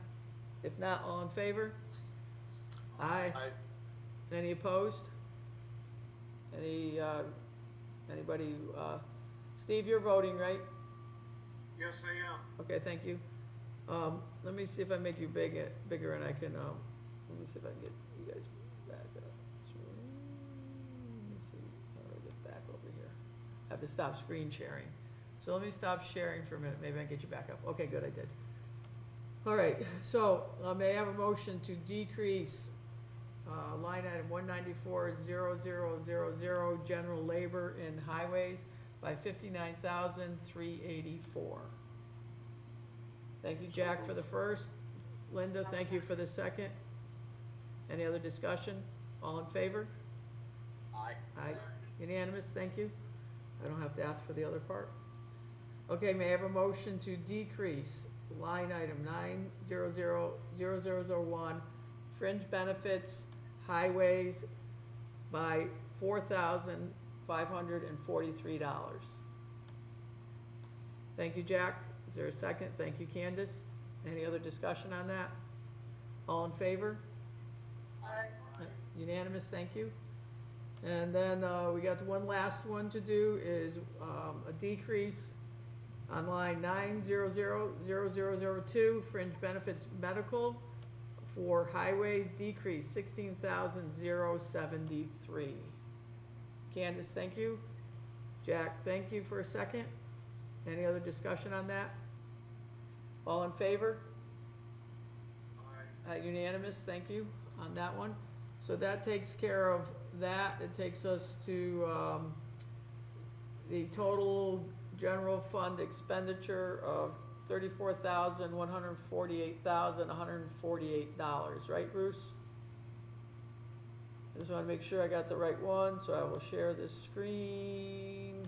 S1: If not, all in favor? Aye. Any opposed? Anybody, Steve, you're voting, right?
S4: Yes, I am.
S1: Okay, thank you. Let me see if I make you bigger and I can, let me see if I can get you guys back up. Let me see, how do I get back over here? I have to stop screen sharing. So let me stop sharing for a minute, maybe I can get you back up. Okay, good, I did. All right, so, may I have a motion to decrease, line item 194,0000, general labor in highways by 59,384. Thank you, Jack, for the first. Linda, thank you for the second. Any other discussion? All in favor?
S6: Aye.
S1: Aye. Unanimous, thank you. I don't have to ask for the other part. Okay, may I have a motion to decrease line item 9000001, fringe benefits, highways, by $4,543. Thank you, Jack. Is there a second? Thank you, Candace. Any other discussion on that? All in favor?
S2: Aye.
S1: Unanimous, thank you. And then, we got one last one to do is, a decrease on line 9000002, fringe benefits medical for highways, decrease 16,073. Candace, thank you. Jack, thank you for a second. Any other discussion on that? All in favor?
S4: Aye.
S1: Unanimous, thank you on that one. So that takes care of that. It takes us to, the total general fund expenditure of $34,148,148, right, Bruce? I just wanna make sure I got the right one, so I will share this screen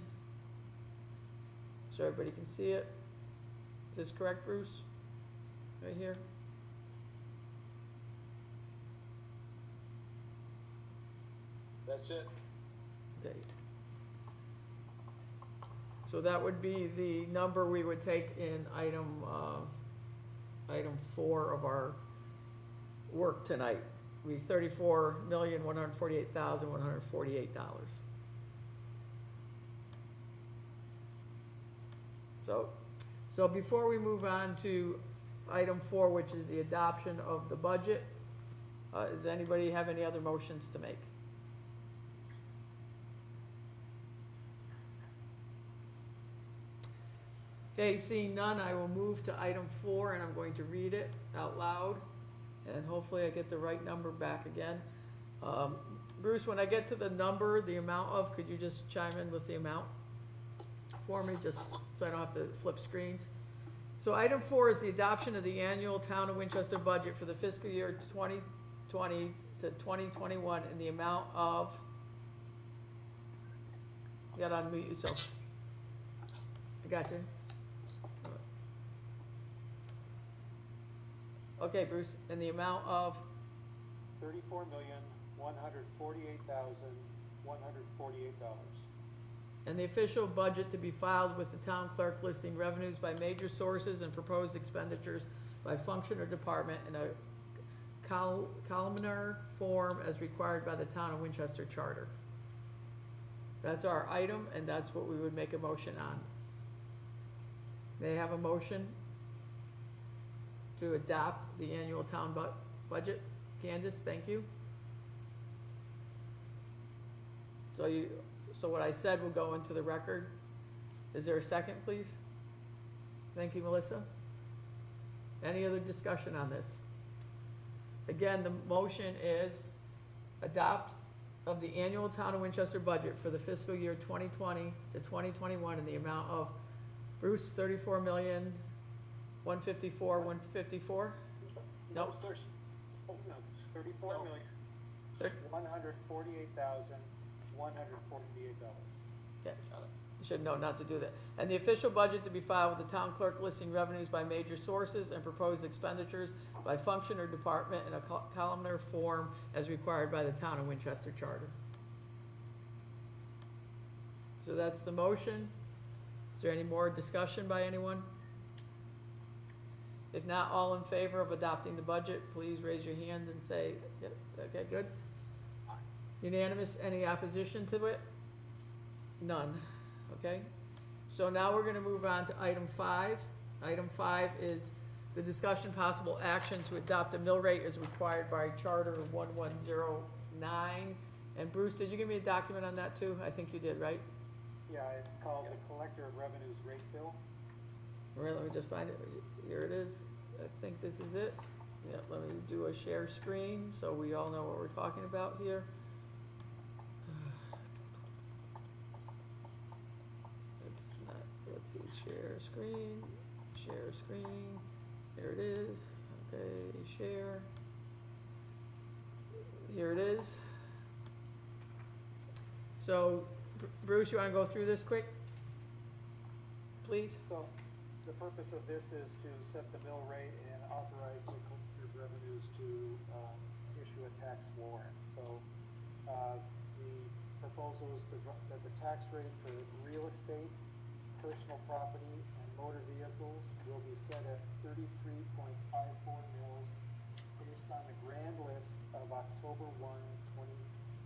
S1: so everybody can see it. Is this correct, Bruce? Right here?
S9: That's it.
S1: Okay. So that would be the number we would take in item 4 of our work tonight. We $34,148,148. So before we move on to item 4, which is the adoption of the budget, does anybody have any other motions to make? Okay, seeing none, I will move to item 4, and I'm going to read it out loud, and hopefully I get the right number back again. Bruce, when I get to the number, the amount of, could you just chime in with the amount for me, just so I don't have to flip screens? So item 4 is the adoption of the annual Town of Winchester budget for the fiscal year 2020 to 2021 in the amount of, you gotta unmute yourself. I got you. Okay, Bruce, in the amount of?
S10: $34,148,148.
S1: And the official budget to be filed with the town clerk listing revenues by major sources and proposed expenditures by function or department in a columnar form as required by the Town of Winchester Charter. That's our item, and that's what we would make a motion on. May I have a motion to adopt the annual town budget? Candace, thank you. So what I said will go into the record. Is there a second, please? Thank you, Melissa. Any other discussion on this? Again, the motion is adopt of the annual Town of Winchester budget for the fiscal year 2020 to 2021 in the amount of, Bruce, 34,154,154? Nope.
S10: 34,148,148.
S1: Okay, you should know not to do that. And the official budget to be filed with the town clerk listing revenues by major sources and proposed expenditures by function or department in a columnar form as required by the Town of Winchester Charter. So that's the motion. Is there any more discussion by anyone? If not, all in favor of adopting the budget, please raise your hand and say, yep, okay, good. Unanimous, any opposition to it? None, okay? So now we're gonna move on to item 5. Item 5 is the discussion possible action to adopt a mill rate as required by Charter 1109. And Bruce, did you give me a document on that too? I think you did, right?
S10: Yeah, it's called the Collector of Revenues Rate Bill.
S1: All right, let me just find it. Here it is. I think this is it. Yeah, let me do a share screen so we all know what we're talking about here. It's not, let's see, share screen, here it is. Okay, share. Here it is. So, Bruce, you wanna go through this quick? Please?
S10: So, the purpose of this is to set the mill rate and authorize the Collector of Revenues to issue a tax warrant. So, the proposal is that the tax rate for real estate, personal property, and motor vehicles will be set at 33.54 mils based on the grand list of October 1,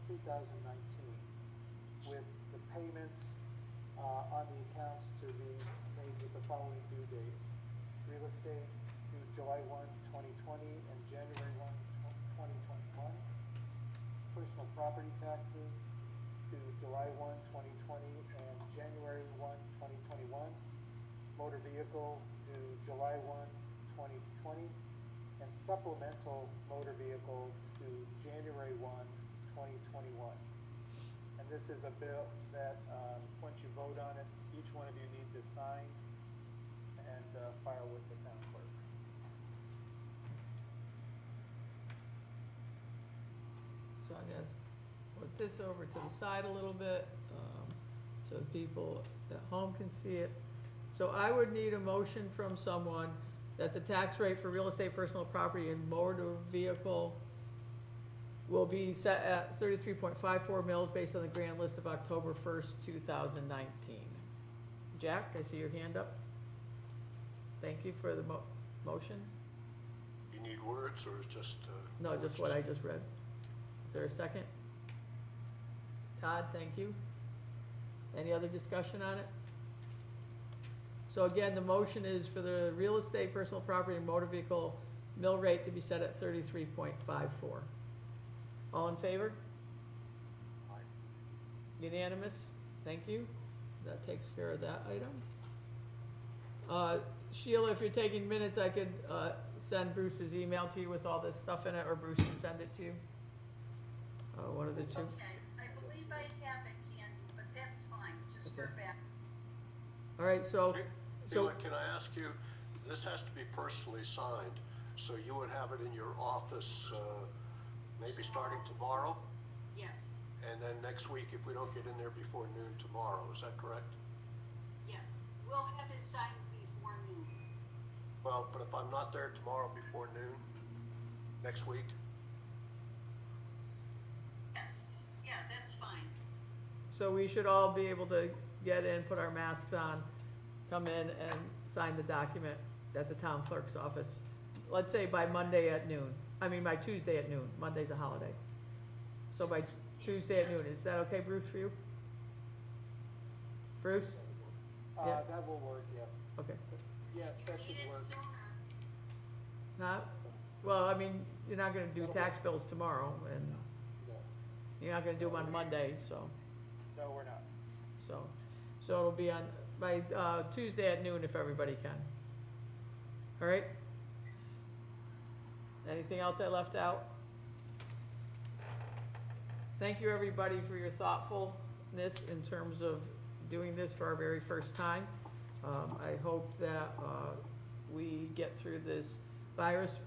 S10: 2019, with the payments on the accounts to be made with the following due dates. Real estate due July 1, 2020 and January 1, 2021. Personal property taxes due July 1, 2020 and January 1, 2021. Motor vehicle due July 1, 2020 and supplemental motor vehicle due January 1, 2021. And this is a bill that, once you vote on it, each one of you need to sign and file with the town clerk.
S1: So I guess put this over to the side a little bit, so the people at home can see it. So I would need a motion from someone that the tax rate for real estate, personal property, and motor vehicle will be set at 33.54 mils based on the grand list of October 1st, 2019. Jack, I see your hand up. Thank you for the motion.
S5: You need words or just?
S1: No, just what I just read. Is there a second? Todd, thank you. Any other discussion on it? So again, the motion is for the real estate, personal property, and motor vehicle mill rate to be set at 33.54. All in favor?
S6: Aye.
S1: Unanimous? Thank you. That takes care of that item. Sheila, if you're taking minutes, I could send Bruce's email to you with all this stuff in it, or Bruce can send it to you. One of the two.
S2: Okay, I believe I have it, Candy, but that's fine, just
S1: Okay.
S2: for back.
S1: All right, so,
S5: Sheila, can I ask you, this has to be personally signed, so you would have it in your office, maybe starting tomorrow?
S2: Yes,
S5: And then next week, if we don't get in there before noon tomorrow, is that correct?
S2: yes, we'll have it signed before noon.
S5: Well, but if I'm not there tomorrow before noon, next week?
S2: Yes, yeah, that's fine.
S1: so we should all be able to get in, put our masks on, come in and sign the document at the town clerk's office. Let's say by Monday at noon. I mean, by Tuesday at noon. Monday's a holiday. So by Tuesday at noon. Is that okay, Bruce, for you? Bruce? Yeah.
S10: That will work, yes.
S1: Okay.
S10: Yes, that
S2: Need
S10: should
S2: it
S10: work.
S2: sooner.
S1: Not, well, I mean, you're not gonna do tax bills tomorrow, and
S10: No,
S1: you're not gonna do them on Monday, so,
S10: no, we're not.
S1: so it'll be on, by, Tuesday at noon if everybody can. All right? Anything else I left out? Thank you, everybody, for your thoughtfulness in terms of doing this for our very first time. I hope that we get through this virus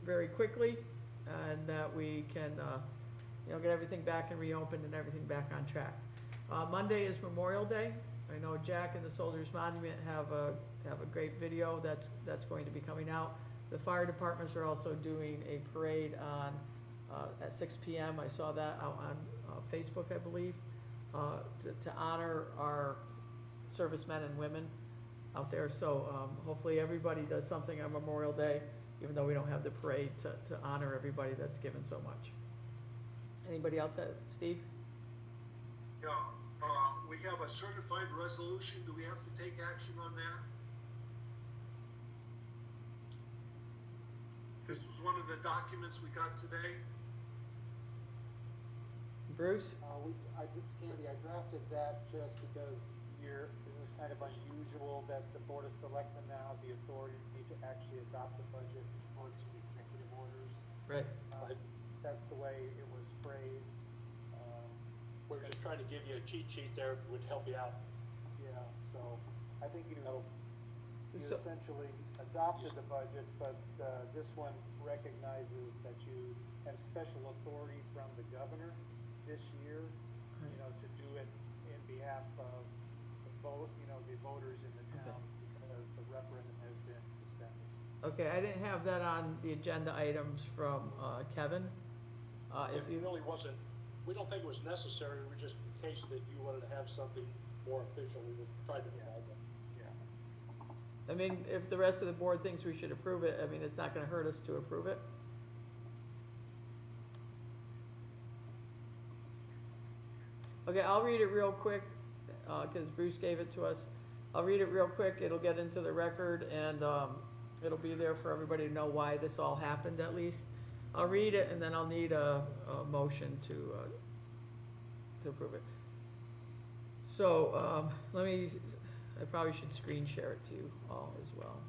S1: very quickly, and that we can, get everything back and reopened and everything back on track. Monday is Memorial Day. I know Jack and the Soldiers Monument have a great video that's going to be coming out. The fire departments are also doing a parade on at 6 p.m. I saw that out on Facebook, I believe, to honor our servicemen and women out there. So hopefully everybody does something on Memorial Day, even though we don't have the parade, to honor everybody that's given so much. Anybody else? Steve?
S4: Yeah, we have a certified resolution. Do we have to take action on that? This was one of the documents we got today.
S1: Bruce?
S10: Candy, I drafted that just because this is kind of unusual that the Board of Selectmen now have the authority to actually adopt the budget or to executive orders.
S1: Right.
S10: That's the way it was phrased.
S9: We're just trying to give you a cheat sheet there, would help you out.
S10: Yeah, so I think you
S1: So-
S10: essentially adopted the budget, but this one recognizes that you have special authority from the governor this year, to do it in behalf of the voters in the town, because the referendum has been suspended.
S1: Okay, I didn't have that on the agenda items from Kevin. If
S9: It
S1: you,
S9: really wasn't, we don't think it was necessary, we just, in case that you wanted to have something more official, we would try to provide that.
S1: I mean, if the rest of the board thinks we should approve it, I mean, it's not gonna hurt us to approve it. Okay, I'll read it real quick, cause Bruce gave it to us. I'll read it real quick, it'll get into the record, and, it'll be there for everybody to know why this all happened at least. I'll read it, and then I'll need a motion to approve it. So, I probably should screen share it to you all as well.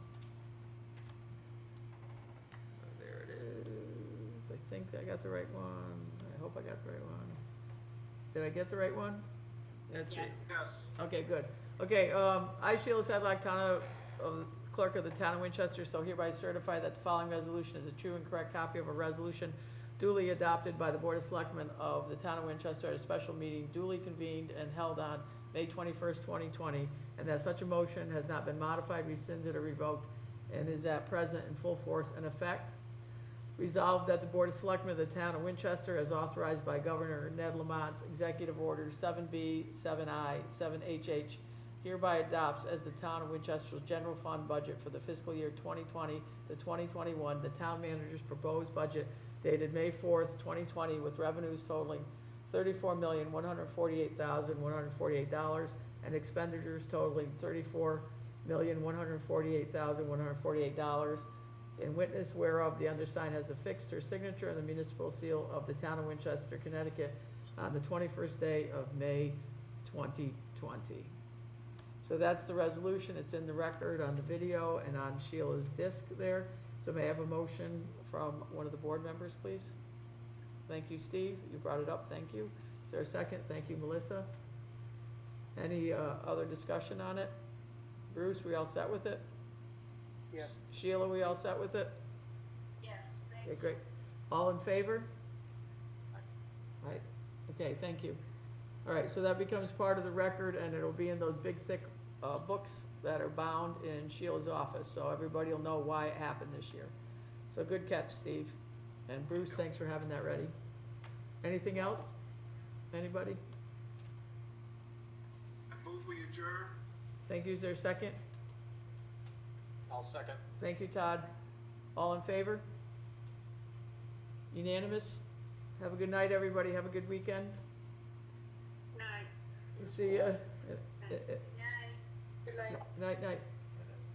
S1: There it is, I think I got the right one, I hope I got the right one. Did I get the right one? Let's see.
S4: Yes.
S1: Okay, good. Okay, I, Sheila Sedlak, clerk of the town of Winchester, so hereby certify that the following resolution is a true and correct copy of a resolution duly adopted by the Board of Selectmen of the town of Winchester at a special meeting duly convened and held on May 21st, 2020, and that such a motion has not been modified, rescinded, or revoked, and is at present in full force and effect. Resolved that the Board of Selectmen of the town of Winchester, as authorized by Governor Ned Lamont's Executive Orders 7B, 7I, 7HH, hereby adopts as the town of Winchester's general fund budget for the fiscal year 2020 to 2021, the town manager's proposed budget dated May 4th, 2020, with revenues totaling $34,148,148 and expenditures totaling $34,148,148. In witness whereof, the undersigned has affixed her signature and the municipal seal of the town of Winchester, Connecticut, on the 21st day of May 2020. So that's the resolution. It's in the record on the video and on Sheila's disc there. So may I have a motion from one of the board members, please? Thank you, Steve. You brought it up. Thank you. Is there a second? Thank you, Melissa. Any other discussion on it? Bruce, we all set with it?
S10: Yes.
S1: Sheila, we all set with it?
S2: Yes, thank
S1: Okay, great. All in favor? Right, okay, thank you. All right, so that becomes part of the record, and it'll be in those big, thick books that are bound in Sheila's office, so everybody will know why it happened this year. So good catch, Steve. And Bruce, thanks for having that ready. Anything else? Anybody?
S4: I move we adjourn.
S1: Thank you. Is there a second?
S6: I'll second.
S1: Thank you, Todd. All in favor? Unanimous? Have a good night, everybody. Have a good weekend.
S2: Night.
S1: See ya.
S2: Night.
S8: Good night.
S1: Night, night.